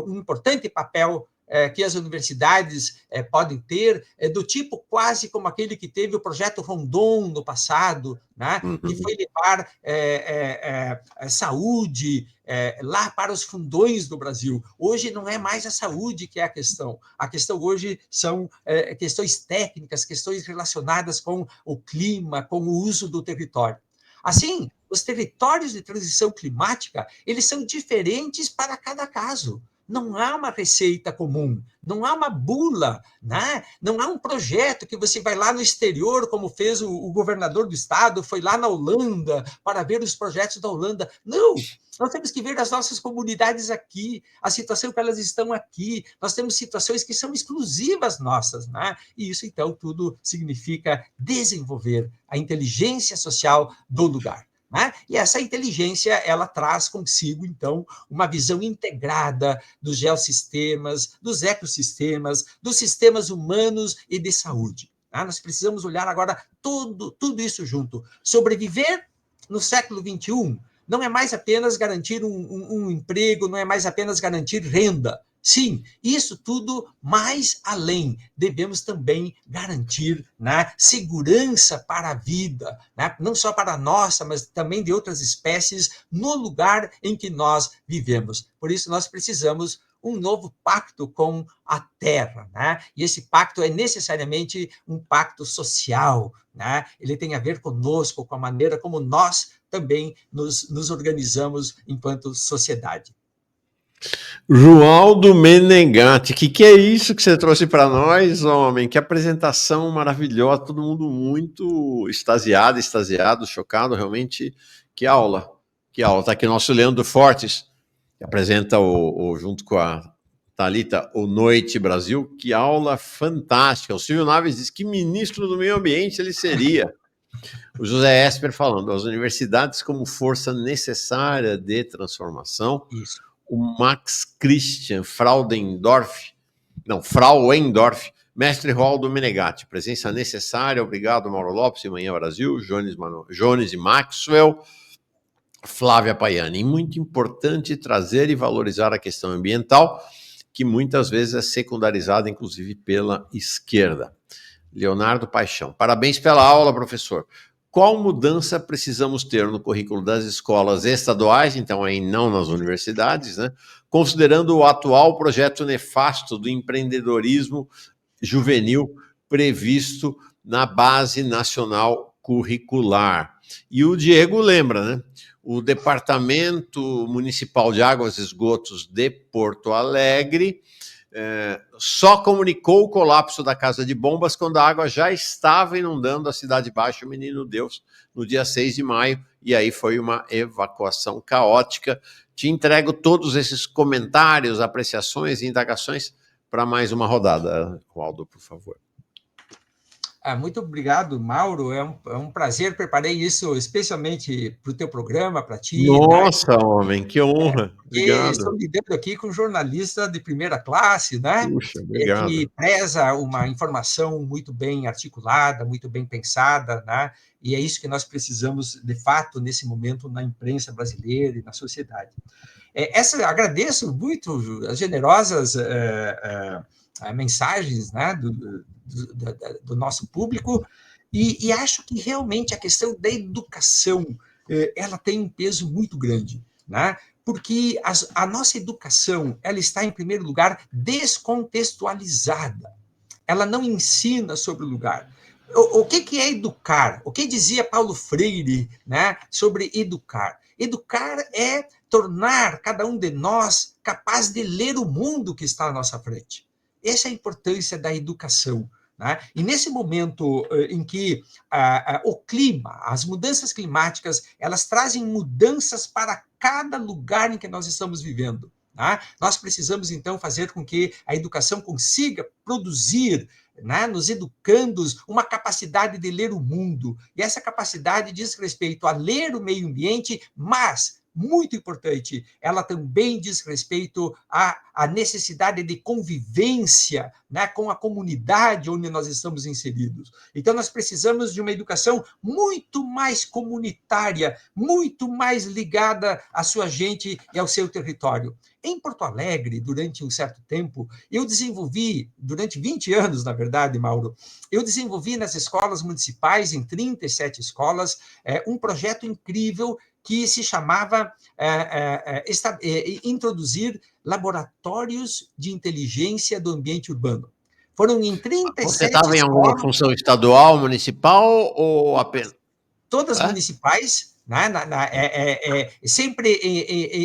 um importante papel que as universidades podem ter, do tipo quase como aquele que teve o projeto Rondon no passado, né? Que foi levar saúde lá para os fundões do Brasil. Hoje não é mais a saúde que é a questão hoje são questões técnicas, questões relacionadas com o clima, com o uso do território. Assim, os territórios de transição climática, eles são diferentes para cada caso. Não há uma receita comum, não há uma bula, né? Não há um projeto que você vai lá no exterior, como fez o governador do estado, foi lá na Holanda para ver os projetos da Holanda. Não, nós temos que ver as nossas comunidades aqui, a situação que elas estão aqui. Nós temos situações que são exclusivas nossas, né? E isso, então, tudo significa desenvolver a inteligência social do lugar. Né? E essa inteligência, ela traz consigo, então, uma visão integrada dos geossistemas, dos ecossistemas, dos sistemas humanos e de saúde. Né? Nós precisamos olhar agora tudo isso junto. Sobreviver no século XXI não é mais apenas garantir um emprego, não é mais apenas garantir renda. Sim, isso tudo mais além. Devemos também garantir, né, segurança para a vida, né, não só para a nossa, mas também de outras espécies, no lugar em que nós vivemos. Por isso, nós precisamos um novo pacto com a Terra, né? E esse pacto é necessariamente um pacto social, né? Ele tem a ver conosco, com a maneira como nós também nos organizamos enquanto sociedade. João do Menegatti, que é isso que você trouxe para nós, homem? Que apresentação maravilhosa, todo mundo muito extasiado, chocado, realmente. Que aula, que aula. Está aqui o nosso Leandro Fortes, que apresenta junto com a Thalita, o Noite Brasil. Que aula fantástica. O Silvio Naves diz que ministro do meio ambiente ele seria. O José Esper falando, as universidades como força necessária de transformação. Isso. O Max Christian Frauendorf, mestre Roldo Menegatti, presença necessária, obrigado Mauro Lopes e Manhã Brasil, Jones e Maxwell, Flávia Paiani. Muito importante trazer e valorizar a questão ambiental, que muitas vezes é secundarizada, inclusive pela esquerda. Leonardo Paixão, parabéns pela aula, professor. Qual mudança precisamos ter no currículo das escolas estaduais, então aí não nas universidades, né? Considerando o atual projeto nefasto do empreendedorismo juvenil previsto na Base Nacional Curricular. E o Diego lembra, né? O Departamento Municipal de Águas e Esgotos de Porto Alegre só comunicou o colapso da casa de bombas quando a água já estava inundando a Cidade Baixa, o Menino Deus, no dia 6 de maio, e aí foi uma evacuação caótica. Te entrego todos esses comentários, apreciações e indagações para mais uma rodada. Waldo, por favor. Muito obrigado, Mauro. É um prazer. Preparei isso especialmente para o teu programa, para ti, né? Nossa, homem, que honra. Porque estou Obrigado. lidando aqui com um jornalista de primeira classe, né? Puxa, Que obrigado. preza uma informação muito bem articulada, muito bem pensada, né? E é isso que nós precisamos, de fato, nesse momento, na imprensa brasileira e na sociedade. Agradeço muito as generosas mensagens, né, do nosso público, e acho que realmente a questão da educação ela tem um peso muito grande, né? Porque a nossa educação ela está, em primeiro lugar, descontextualizada. Ela não ensina sobre o lugar. O que é educar? O que dizia Paulo Freire, né, sobre educar? Educar é tornar cada um de nós capaz de ler o mundo que está à nossa frente. Essa é a importância da educação. Né? E nesse momento em que o clima, as mudanças climáticas, elas trazem mudanças para cada lugar em que nós estamos vivendo. Tá? Nós precisamos, então, fazer com que a educação consiga produzir, né, nos educandos, uma capacidade de ler o mundo. E essa capacidade diz respeito a ler o meio ambiente, mas, muito importante, ela também diz respeito à necessidade de convivência, né, com a comunidade onde nós estamos inseridos. Então, nós precisamos de uma educação muito mais comunitária, muito mais ligada à sua gente e ao seu território. Em Porto Alegre, durante um certo tempo, eu desenvolvi, durante 20 anos, na verdade, Mauro, eu desenvolvi nas escolas municipais, em 37 escolas, um projeto incrível que se chamava Introduzir Laboratórios de Inteligência do Ambiente Urbano. Foram em Você 37 estava em alguma escolas, função estadual, municipal ou apenas? todas É? municipais, né, sempre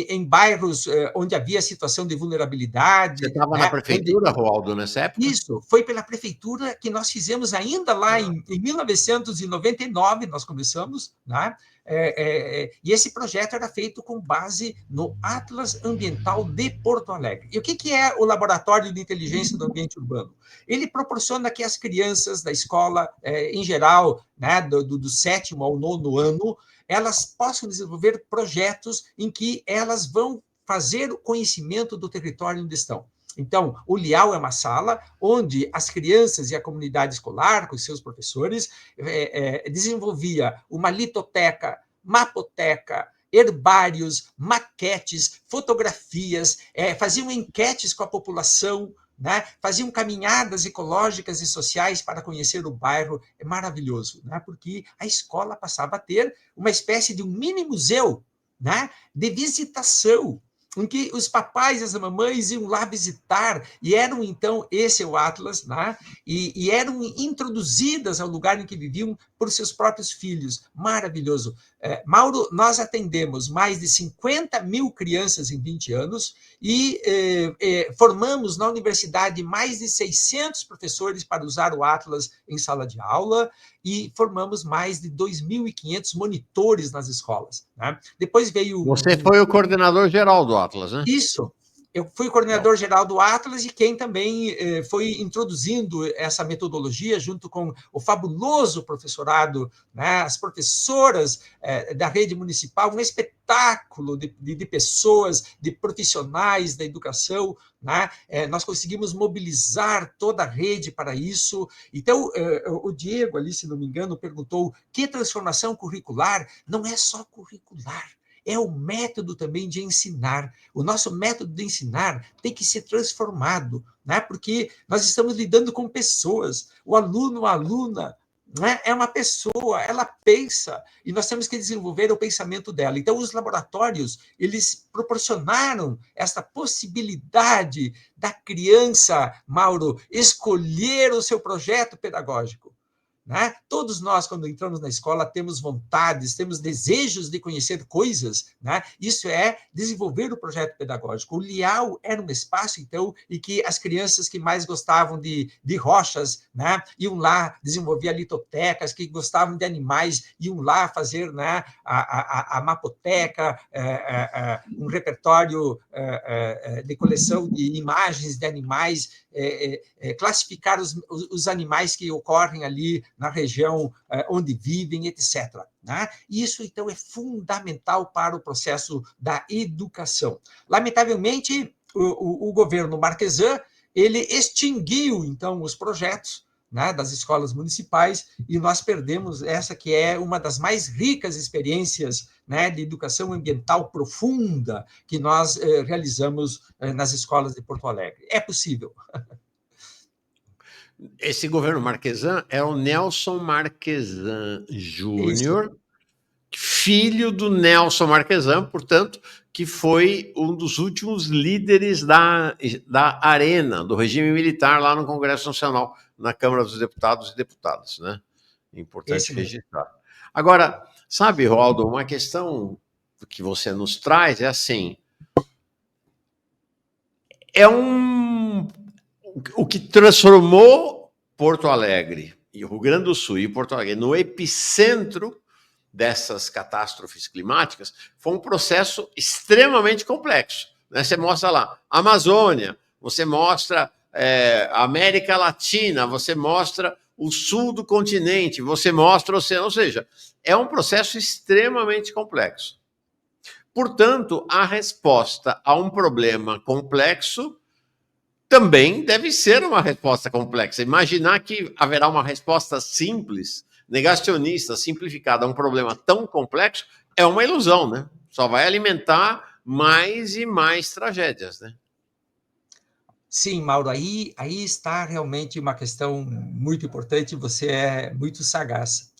em bairros onde havia situação de Você vulnerabilidade, estava na né, onde prefeitura, Roaldo, nessa época? isso foi pela prefeitura que nós fizemos ainda lá em 1999, nós começamos, né? E esse projeto era feito com base no Atlas Ambiental de Porto Alegre. E o que é o Laboratório de Inteligência do Ambiente Urbano? Ele proporciona que as crianças da escola, em geral, né, do sétimo ao nono ano, elas possam desenvolver projetos em que elas vão fazer o conhecimento do território onde estão. Então, o Lial é uma sala onde as crianças e a comunidade escolar, com seus professores, desenvolvia uma litoteca, mapoteca, herbários, maquetes, fotografias, faziam enquetes com a população, né? Faziam caminhadas ecológicas e sociais para conhecer o bairro. É maravilhoso, né? Porque a escola passava a ter uma espécie de um mini museu, né, de visitação, em que os papais e as mamães iam lá visitar, e eram, então, esse é o Atlas, né? E eram introduzidas ao lugar em que viviam por seus próprios filhos. Maravilhoso. Mauro, nós atendemos mais de 50 mil crianças em 20 anos e formamos na universidade mais de 600 professores para usar o Atlas em sala de aula e formamos mais de 2.500 monitores nas escolas. Né? Depois veio Você foi o coordenador geral do Atlas, né? isso. Eu fui Legal. coordenador geral do Atlas e quem também foi introduzindo essa metodologia junto com o fabuloso professorado, né, as professoras da rede municipal, um espetáculo de pessoas, de profissionais da educação. Né? Nós conseguimos mobilizar toda a rede para isso. Então, o Diego, ali, se não me engano, perguntou que transformação curricular? Não é só curricular. É o método também de ensinar. O nosso método de ensinar tem que ser transformado, né? Porque nós estamos lidando com pessoas. O aluno, a aluna, né, é uma pessoa, ela pensa, e nós temos que desenvolver o pensamento dela. Então, os laboratórios, eles proporcionaram esta possibilidade da criança, Mauro, escolher o seu projeto pedagógico. né? Todos nós, quando entramos na escola, temos vontades, temos desejos de conhecer coisas, né? Isso é desenvolver o projeto pedagógico. O Lial era um espaço, então, em que as crianças que mais gostavam de rochas, né, iam lá desenvolver litotecas, que gostavam de animais, iam lá fazer, né, a mapoteca, um repertório de coleção de imagens de animais, classificar os animais que ocorrem ali na região onde vivem, etc. Né? Isso, então, é fundamental para o processo da educação. Lamentavelmente, o governo Marquesan ele extinguiu, então, os projetos, né, das escolas municipais, e nós perdemos essa que é uma das mais ricas experiências, né, de educação ambiental profunda que nós realizamos nas escolas de Porto Alegre. É possível. Esse governo Marquesan é o Nelson Marquesan Isso. Júnior, filho do Nelson Marquesan, portanto, que foi um dos últimos líderes da arena, do regime militar, lá no Congresso Nacional, na Câmara dos Deputados e Deputadas, né? Importante Esse mesmo. registrar. Agora, sabe, Roaldo, uma questão que você nos traz é assim, o que transformou Porto Alegre e o Rio Grande do Sul e Porto Alegre no epicentro dessas catástrofes climáticas foi um processo extremamente complexo. Né? Você mostra lá Amazônia, você mostra América Latina, você mostra o sul do continente, você mostra o oceano, ou seja, é um processo extremamente complexo. Portanto, a resposta a um problema complexo também deve ser uma resposta complexa. Imaginar que haverá uma resposta simples, negacionista, simplificada a um problema tão complexo é uma ilusão, né? Só vai alimentar mais e mais tragédias, né? Sim, Mauro, aí está realmente uma questão muito importante, você é muito sagaz.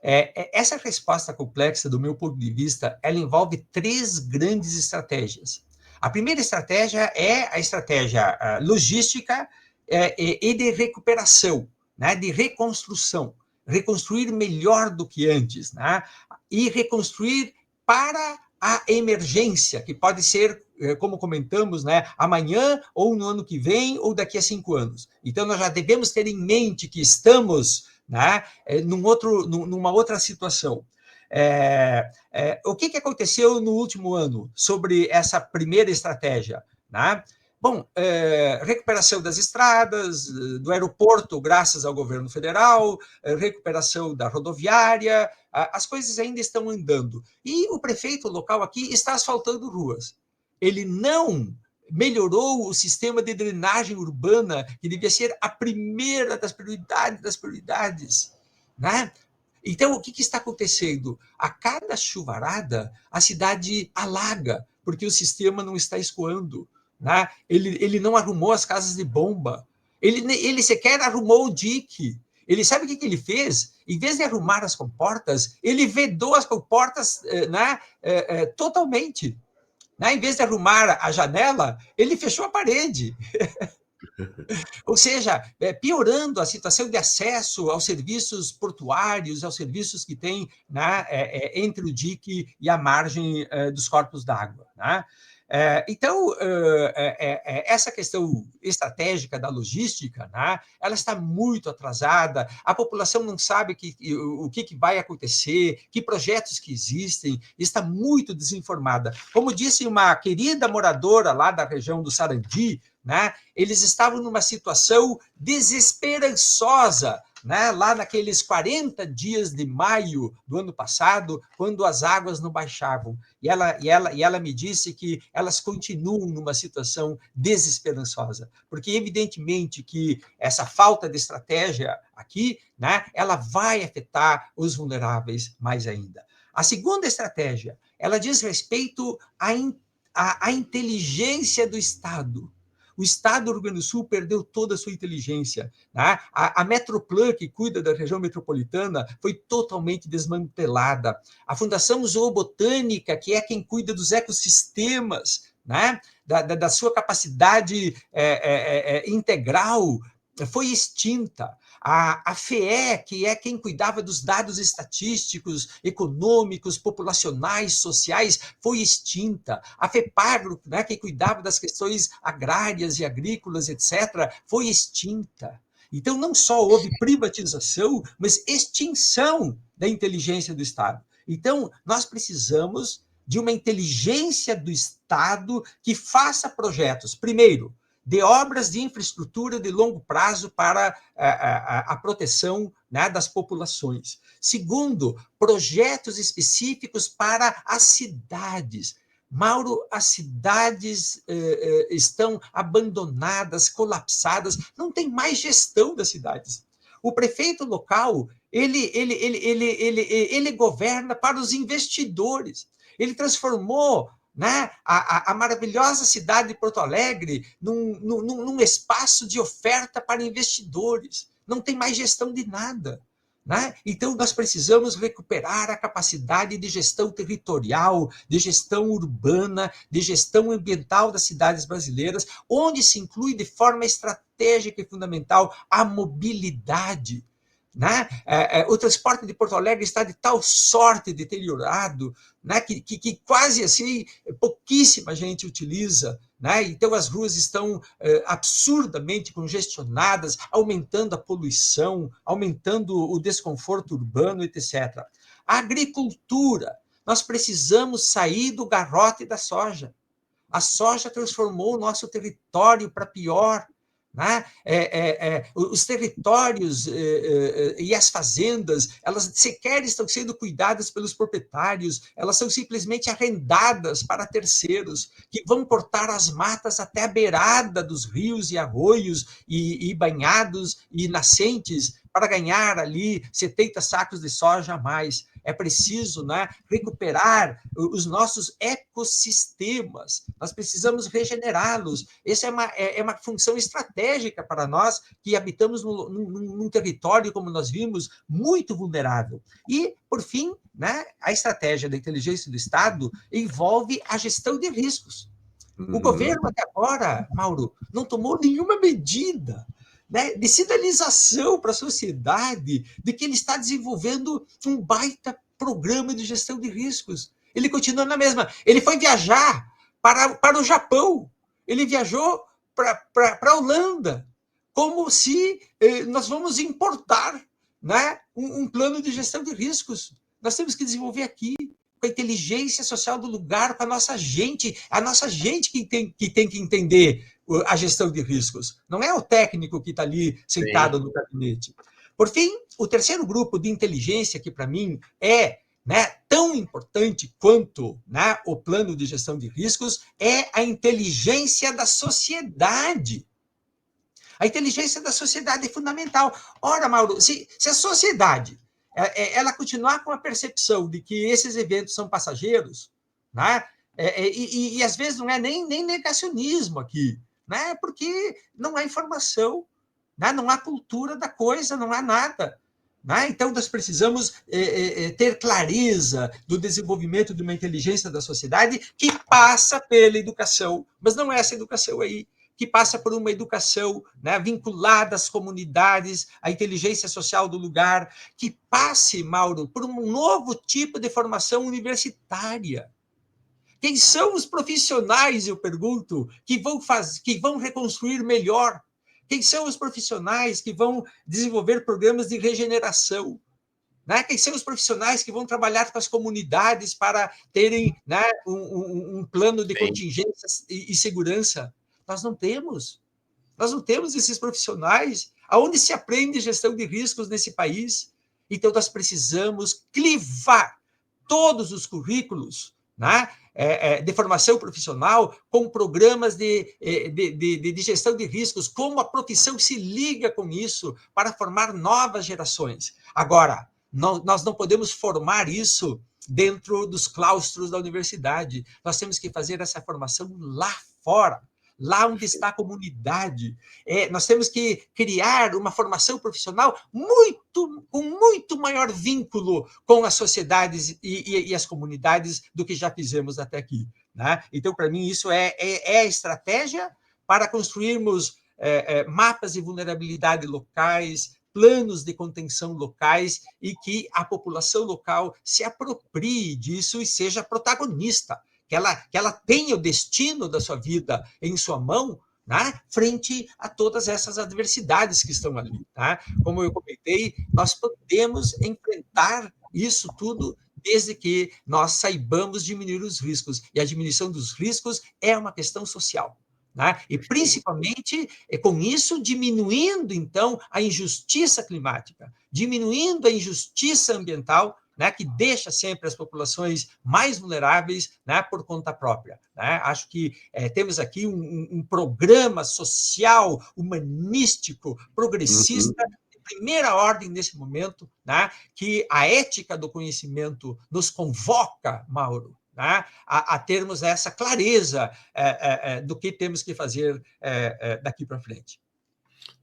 Essa resposta complexa, do meu ponto de vista, ela envolve três grandes estratégias. A primeira estratégia é a estratégia logística e de recuperação, né, de reconstrução. Reconstruir melhor do que antes, né, e reconstruir para a emergência, que pode ser, como comentamos, né, amanhã, ou no ano que vem, ou daqui a 5 anos. Então, nós já devemos ter em mente que estamos, né, numa outra situação. O que aconteceu no último ano sobre essa primeira estratégia? Né? Bom, recuperação das estradas, do aeroporto, graças ao governo federal, recuperação da rodoviária, as coisas ainda estão andando. E o prefeito local aqui está asfaltando ruas. Ele não melhorou o sistema de drenagem urbana, que devia ser a primeira das prioridades. Né? Então, o que está acontecendo? A cada chuvarada, a cidade alaga, porque o sistema não está escoando. Né? Ele não arrumou as casas de bomba. Ele sequer arrumou o dique. Ele sabe o que ele fez? Em vez de arrumar as comportas, ele vedou as comportas, né, totalmente. Né? Em vez de arrumar a janela, ele fechou a parede. Ou seja, piorando a situação de acesso aos serviços portuários, aos serviços que tem, né, entre o dique e a margem dos corpos d'água. Né? Então, essa questão estratégica da logística, né, ela está muito atrasada, a população não sabe o que vai acontecer, que projetos que existem, está muito desinformada. Como disse uma querida moradora lá da região do Sarandi, né, eles estavam numa situação desesperançosa, né, lá naqueles 40 dias de maio do ano passado, quando as águas não baixavam. E ela me disse que elas continuam numa situação desesperançosa, porque evidentemente que essa falta de estratégia aqui, né, ela vai afetar os vulneráveis mais ainda. A segunda estratégia, ela diz respeito à inteligência do Estado. O Estado do Rio Grande do Sul perdeu toda a sua inteligência. Né? A Metroplan, que cuida da região metropolitana, foi totalmente desmantelada. A Fundação Zoobotânica, que é quem cuida dos ecossistemas, né? da sua capacidade integral, foi extinta. A FEE, que é quem cuidava dos dados estatísticos, econômicos, populacionais, sociais, foi extinta. A FEPAGRO, né, que cuidava das questões agrárias e agrícolas, etc., foi extinta. Então, não só houve privatização, mas extinção da inteligência do Estado. Então, nós precisamos de uma inteligência do Estado que faça projetos, primeiro, de obras de infraestrutura de longo prazo para a proteção, né, das populações. Segundo, projetos específicos para as cidades. Mauro, as cidades estão abandonadas, colapsadas, não tem mais gestão das cidades. O prefeito local, ele governa para os investidores. Ele transformou, né, a maravilhosa cidade de Porto Alegre num espaço de oferta para investidores. Não tem mais gestão de nada. Né? Então, nós precisamos recuperar a capacidade de gestão territorial, de gestão urbana, de gestão ambiental das cidades brasileiras, onde se inclui de forma estratégica e fundamental a mobilidade. Né? O transporte de Porto Alegre está de tal sorte deteriorado, né, que quase assim pouquíssima gente utiliza, né? Então as ruas estão absurdamente congestionadas, aumentando a poluição, aumentando o desconforto urbano, etc. A agricultura, nós precisamos sair do garrote da soja. A soja transformou o nosso território para pior. Né? Os territórios e as fazendas, elas sequer estão sendo cuidadas pelos proprietários, elas são simplesmente arrendadas para terceiros, que vão cortar as matas até a beirada dos rios e arroios e banhados e nascentes para ganhar ali 70 sacos de soja a mais. É preciso, né, recuperar os nossos ecossistemas. Nós precisamos regenerá-los. Essa é uma função estratégica para nós que habitamos num território, como nós vimos, muito vulnerável. E, por fim, né, a estratégia da inteligência do Estado envolve a gestão de riscos. O governo, até agora, Mauro, não tomou nenhuma medida, né, de sinalização para a sociedade de que ele está desenvolvendo um baita programa de gestão de riscos. Ele continua na mesma. Ele foi viajar para o Japão. Ele viajou para a Holanda, como se nós vamos importar, né, um plano de gestão de riscos. Nós temos que desenvolver aqui, com a inteligência social do lugar, com a nossa gente que tem que entender a gestão de riscos. Não é o técnico que está ali sentado no gabinete. Por fim, o terceiro grupo de inteligência, que para mim é, né, tão importante quanto, né, o plano de gestão de riscos, é a inteligência da sociedade. A inteligência da sociedade é fundamental. Ora, Mauro, se a sociedade ela continuar com a percepção de que esses eventos são passageiros, né, e às vezes não é nem negacionismo aqui, né, porque não há informação, né, não há cultura da coisa, não há nada. Né? Então, nós precisamos ter clareza do desenvolvimento de uma inteligência da sociedade que passa pela educação, mas não é essa educação aí, que passa por uma educação, né, vinculada às comunidades, à inteligência social do lugar, que passe, Mauro, por um novo tipo de formação universitária. Quem são os profissionais, eu pergunto, que vão reconstruir melhor? Quem são os profissionais que vão desenvolver programas de regeneração? Né? Quem são os profissionais que vão trabalhar com as comunidades para terem, né, um plano de contingências e segurança? Nós não temos. Nós não temos esses profissionais. Aonde se aprende gestão de riscos nesse país? Então, nós precisamos clivar todos os currículos, né, de formação profissional com programas de gestão de riscos, como a profissão se liga com isso para formar novas gerações. Agora, nós não podemos formar isso dentro dos claustros da universidade. Nós temos que fazer essa formação lá fora, lá onde está a comunidade. Nós temos que criar uma formação profissional com muito maior vínculo com as sociedades e as comunidades do que já fizemos até aqui. Né? Então, para mim, isso é a estratégia para construirmos mapas de vulnerabilidade locais, planos de contenção locais, e que a população local se aproprie disso e seja protagonista, que ela tenha o destino da sua vida em sua mão, né, frente a todas essas adversidades que estão ali. Tá? Como eu comentei, nós podemos enfrentar isso tudo desde que nós saibamos diminuir os riscos. E a diminuição dos riscos é uma questão social. Né? E, principalmente, com isso, diminuindo, então, a injustiça climática, diminuindo a injustiça ambiental, né, que deixa sempre as populações mais vulneráveis, né, por conta própria. Né? Acho que temos aqui um programa social, humanístico, progressista, de primeira ordem nesse momento, né, que a ética do conhecimento nos convoca, Mauro, né, a termos essa clareza do que temos que fazer daqui para frente.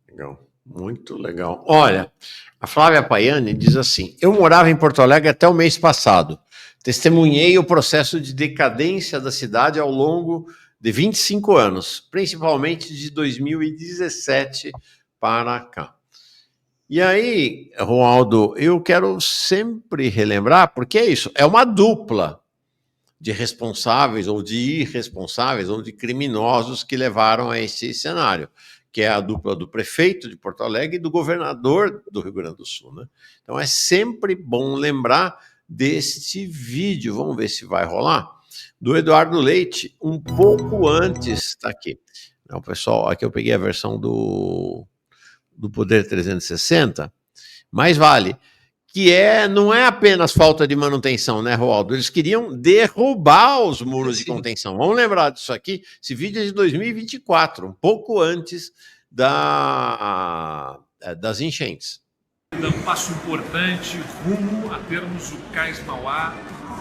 Legal, muito legal. Olha, a Flávia Paiani diz assim: eu morava em Porto Alegre até o mês passado. Testemunhei o processo de decadência da cidade ao longo de 25 anos, principalmente de 2017 para cá. E aí, Roaldo, eu quero sempre relembrar, porque é isso, é uma dupla de responsáveis ou de irresponsáveis ou de criminosos que levaram a esse cenário, que é a dupla do prefeito de Porto Alegre e do governador do Rio Grande do Sul, né? Então é sempre bom lembrar deste vídeo, vamos ver se vai rolar, do Eduardo Leite, um pouco antes, está aqui. Não, pessoal, aqui eu peguei a versão do Poder 360, mais vale, que não é apenas falta de manutenção, né, Roaldo? Eles queriam derrubar os muros de contenção. Vamos lembrar disso aqui. Esse vídeo é de 2024, um pouco antes das enchentes. Um passo importante rumo a termos o Cais Mauá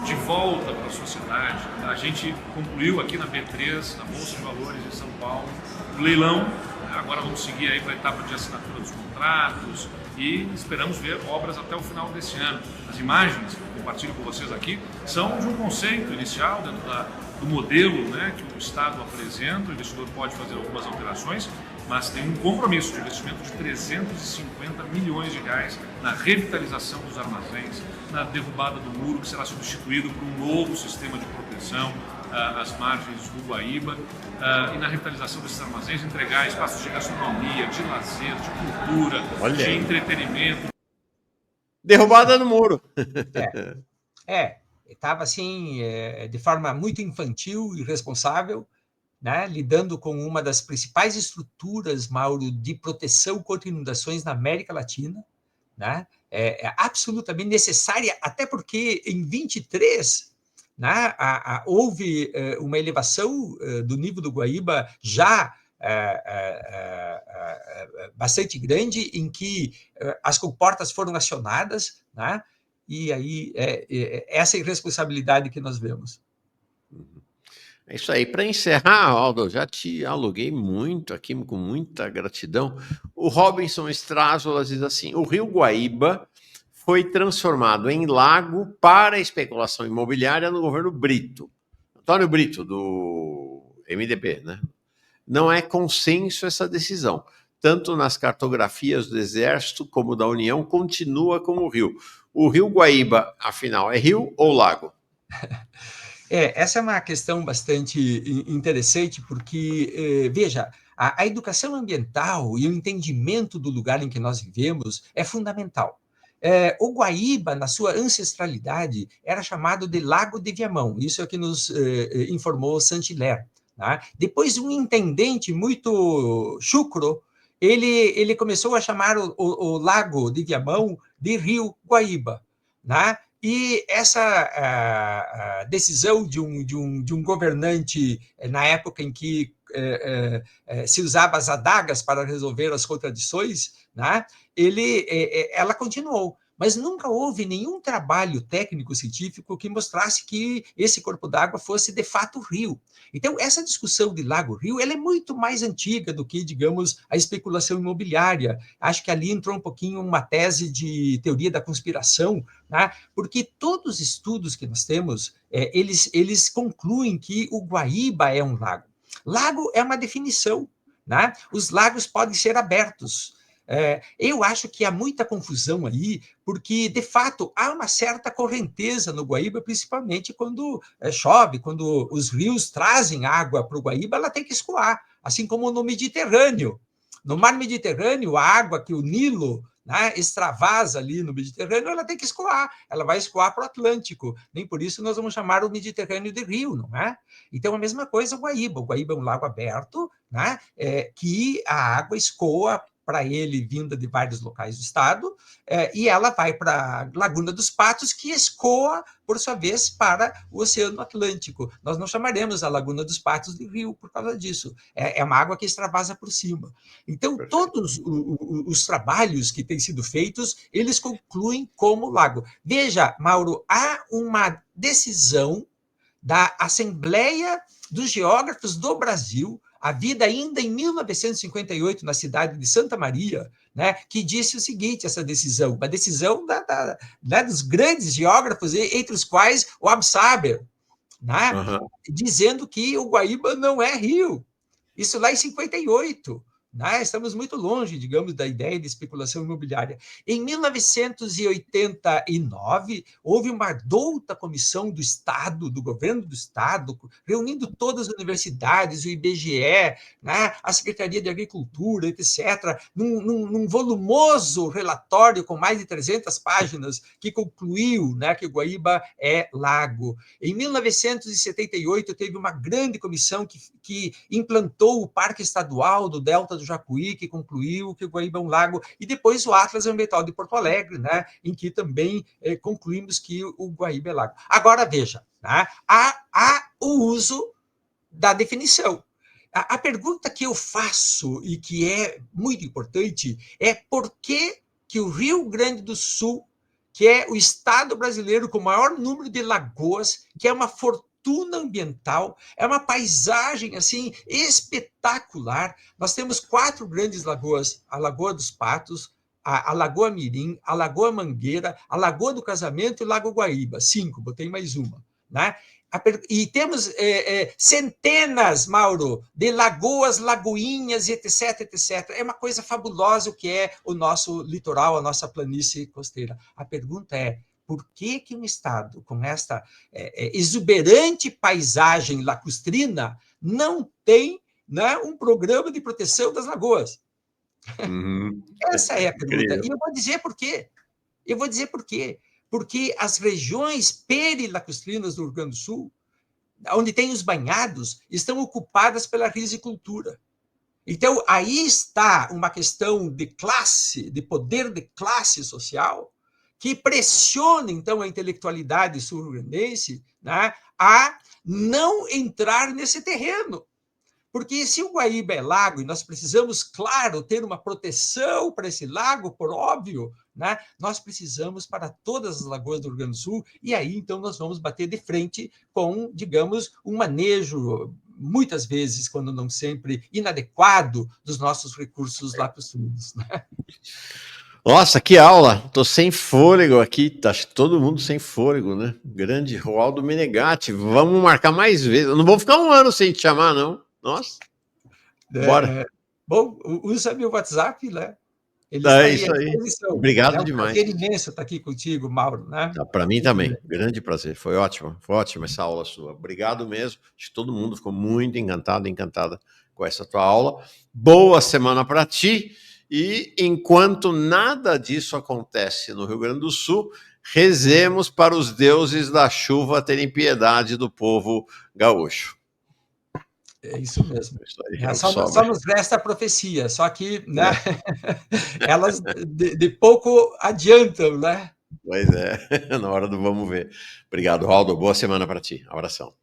de volta para a sociedade. A gente concluiu aqui na B3, na Bolsa de Valores de São Paulo, o leilão. Agora vamos seguir aí para a etapa de assinatura dos contratos e esperamos ver obras até o final desse ano. As imagens que eu compartilho com vocês aqui são de um conceito inicial dentro do modelo, né, que o Estado apresenta. O investidor pode fazer algumas alterações, mas tem um compromisso de investimento de 350 milhões de reais na revitalização dos armazéns, na derrubada do muro, que será substituído por um novo sistema de proteção às margens do Guaíba, e na revitalização desses armazéns, entregar espaços de gastronomia, de lazer, de cultura, de entretenimento. Derrubada no muro. Estava assim, de forma muito infantil e irresponsável, né, lidando com uma das principais estruturas, Mauro, de proteção contra inundações na América Latina, né, absolutamente necessária, até porque em 23, né, houve uma elevação do nível do Guaíba já bastante grande, em que as comportas foram acionadas, né, e aí essa irresponsabilidade que nós vemos. É isso aí. Para encerrar, Aldo, já te aluguei muito aqui, com muita gratidão. O Robinson Strázolas diz assim: o Rio Guaíba foi transformado em lago para especulação imobiliária no governo Brito. Antônio Brito, do MDB, né? Não é consenso essa decisão. Tanto nas cartografias do Exército como da União, continua como rio. O Rio Guaíba, afinal, é rio ou lago? Essa é uma questão bastante interessante, porque, veja, a educação ambiental e o entendimento do lugar em que nós vivemos é fundamental. O Guaíba, na sua ancestralidade, era chamado de Lago de Viamão, isso é o que nos informou Saint-Hilaire. Né? Depois, um intendente muito chucro, ele começou a chamar o Lago de Viamão de Rio Guaíba. Né? E essa decisão de um governante, na época em que se usava as adagas para resolver as contradições, né, ela continuou. Mas nunca houve nenhum trabalho técnico-científico que mostrasse que esse corpo d'água fosse, de fato, rio. Então, essa discussão de lago-rio ela é muito mais antiga do que, digamos, a especulação imobiliária. Acho que ali entrou um pouquinho uma tese de teoria da conspiração, né? Porque todos os estudos que nós temos, eles concluem que o Guaíba é um lago. Lago é uma definição, né? Os lagos podem ser abertos. Eu acho que há muita confusão aí, porque, de fato, há uma certa correnteza no Guaíba, principalmente quando chove, quando os rios trazem água para o Guaíba, ela tem que escoar, assim como no Mediterrâneo. No mar Mediterrâneo, a água que o Nilo, né, extravasa ali no Mediterrâneo, ela tem que escoar, ela vai escoar para o Atlântico. Nem por isso nós vamos chamar o Mediterrâneo de rio, não é? Então, a mesma coisa o Guaíba. O Guaíba é um lago aberto, né, que a água escoa para ele vinda de vários locais do estado, e ela vai para a Laguna dos Patos, que escoa, por sua vez, para o Oceano Atlântico. Nós não chamaremos a Laguna dos Patos de rio por causa disso. É uma água que extravasa por cima. Então, todos os trabalhos que têm sido feitos, eles concluem como lago. Veja, Mauro, há uma decisão da Assembleia dos Geógrafos do Brasil, havida ainda em 1958 na cidade de Santa Maria, né, que disse o seguinte, essa decisão, uma decisão né, dos grandes geógrafos, entre os quais o Absaber, né, dizendo que o Guaíba não é rio. Isso lá em 58. Né? Estamos muito longe, digamos, da ideia de especulação imobiliária. Em 1989, houve uma ardouta comissão do Estado, do governo do Estado, reunindo todas as universidades, o IBGE, né? A Secretaria de Agricultura, etc., num volumoso relatório com mais de 300 páginas, que concluiu, né, que o Guaíba é lago. Em 1978, teve uma grande comissão que implantou o Parque Estadual do Delta do Jacuí, que concluiu que o Guaíba é um lago, e depois o Atlas Ambiental de Porto Alegre, né, em que também concluímos que o Guaíba é lago. Agora, veja, né, há o uso da definição. A pergunta que eu faço, e que é muito importante, é por que o Rio Grande do Sul, que é o estado brasileiro com o maior número de lagoas, que é uma fortuna ambiental, é uma paisagem assim espetacular. Nós temos 4 grandes lagoas: a Lagoa dos Patos, a Lagoa Mirim, a Lagoa Mangueira, a Lagoa do Casamento e o Lago Guaíba. 5, botei mais uma, né? E temos centenas, Mauro, de lagoas, lagoinhas, etc, etc. É uma coisa fabulosa o que é o nosso litoral, a nossa planície costeira. A pergunta é, por que um estado com esta exuberante paisagem lacustrina não tem, né, um programa de proteção das lagoas? Essa é a pergunta. E eu vou dizer por quê. Porque as regiões perilacustrinas do Rio Grande do Sul, onde tem os banhados, estão ocupadas pela risicultura. Então, aí está uma questão de classe, de poder de classe social, que pressiona, então, a intelectualidade sul-rio-grandense, né, a não entrar nesse terreno. Porque se o Guaíba é lago, e nós precisamos, claro, ter uma proteção para esse lago, por óbvio, né, nós precisamos para todas as lagoas do Rio Grande do Sul, e aí, então, nós vamos bater de frente com, digamos, um manejo, muitas vezes, quando não sempre, inadequado dos nossos recursos lacustrinos. Né? Nossa, que aula! Tô sem fôlego aqui, acho que todo mundo sem fôlego, né? Grande Roaldo Menegatti, vamos marcar mais vezes. Eu não vou ficar um ano sem te chamar, não. Nossa, bora. Bom, usa meu WhatsApp, né? Ele está isso aí. Obrigado demais. É um prazer imenso estar aqui contigo, Mauro. Né? Para mim também, grande prazer. Foi ótima essa aula sua. Obrigado mesmo. Acho que todo mundo ficou muito encantada com essa tua aula. Boa semana para ti. E enquanto nada disso acontece no Rio Grande do Sul, rezemos para os deuses da chuva terem piedade do povo gaúcho. É isso mesmo. Só nos resta a profecia, só que, né, elas de pouco adiantam, né? Pois é, na hora do vamos ver. Obrigado, Roaldo. Boa semana para ti. Abração.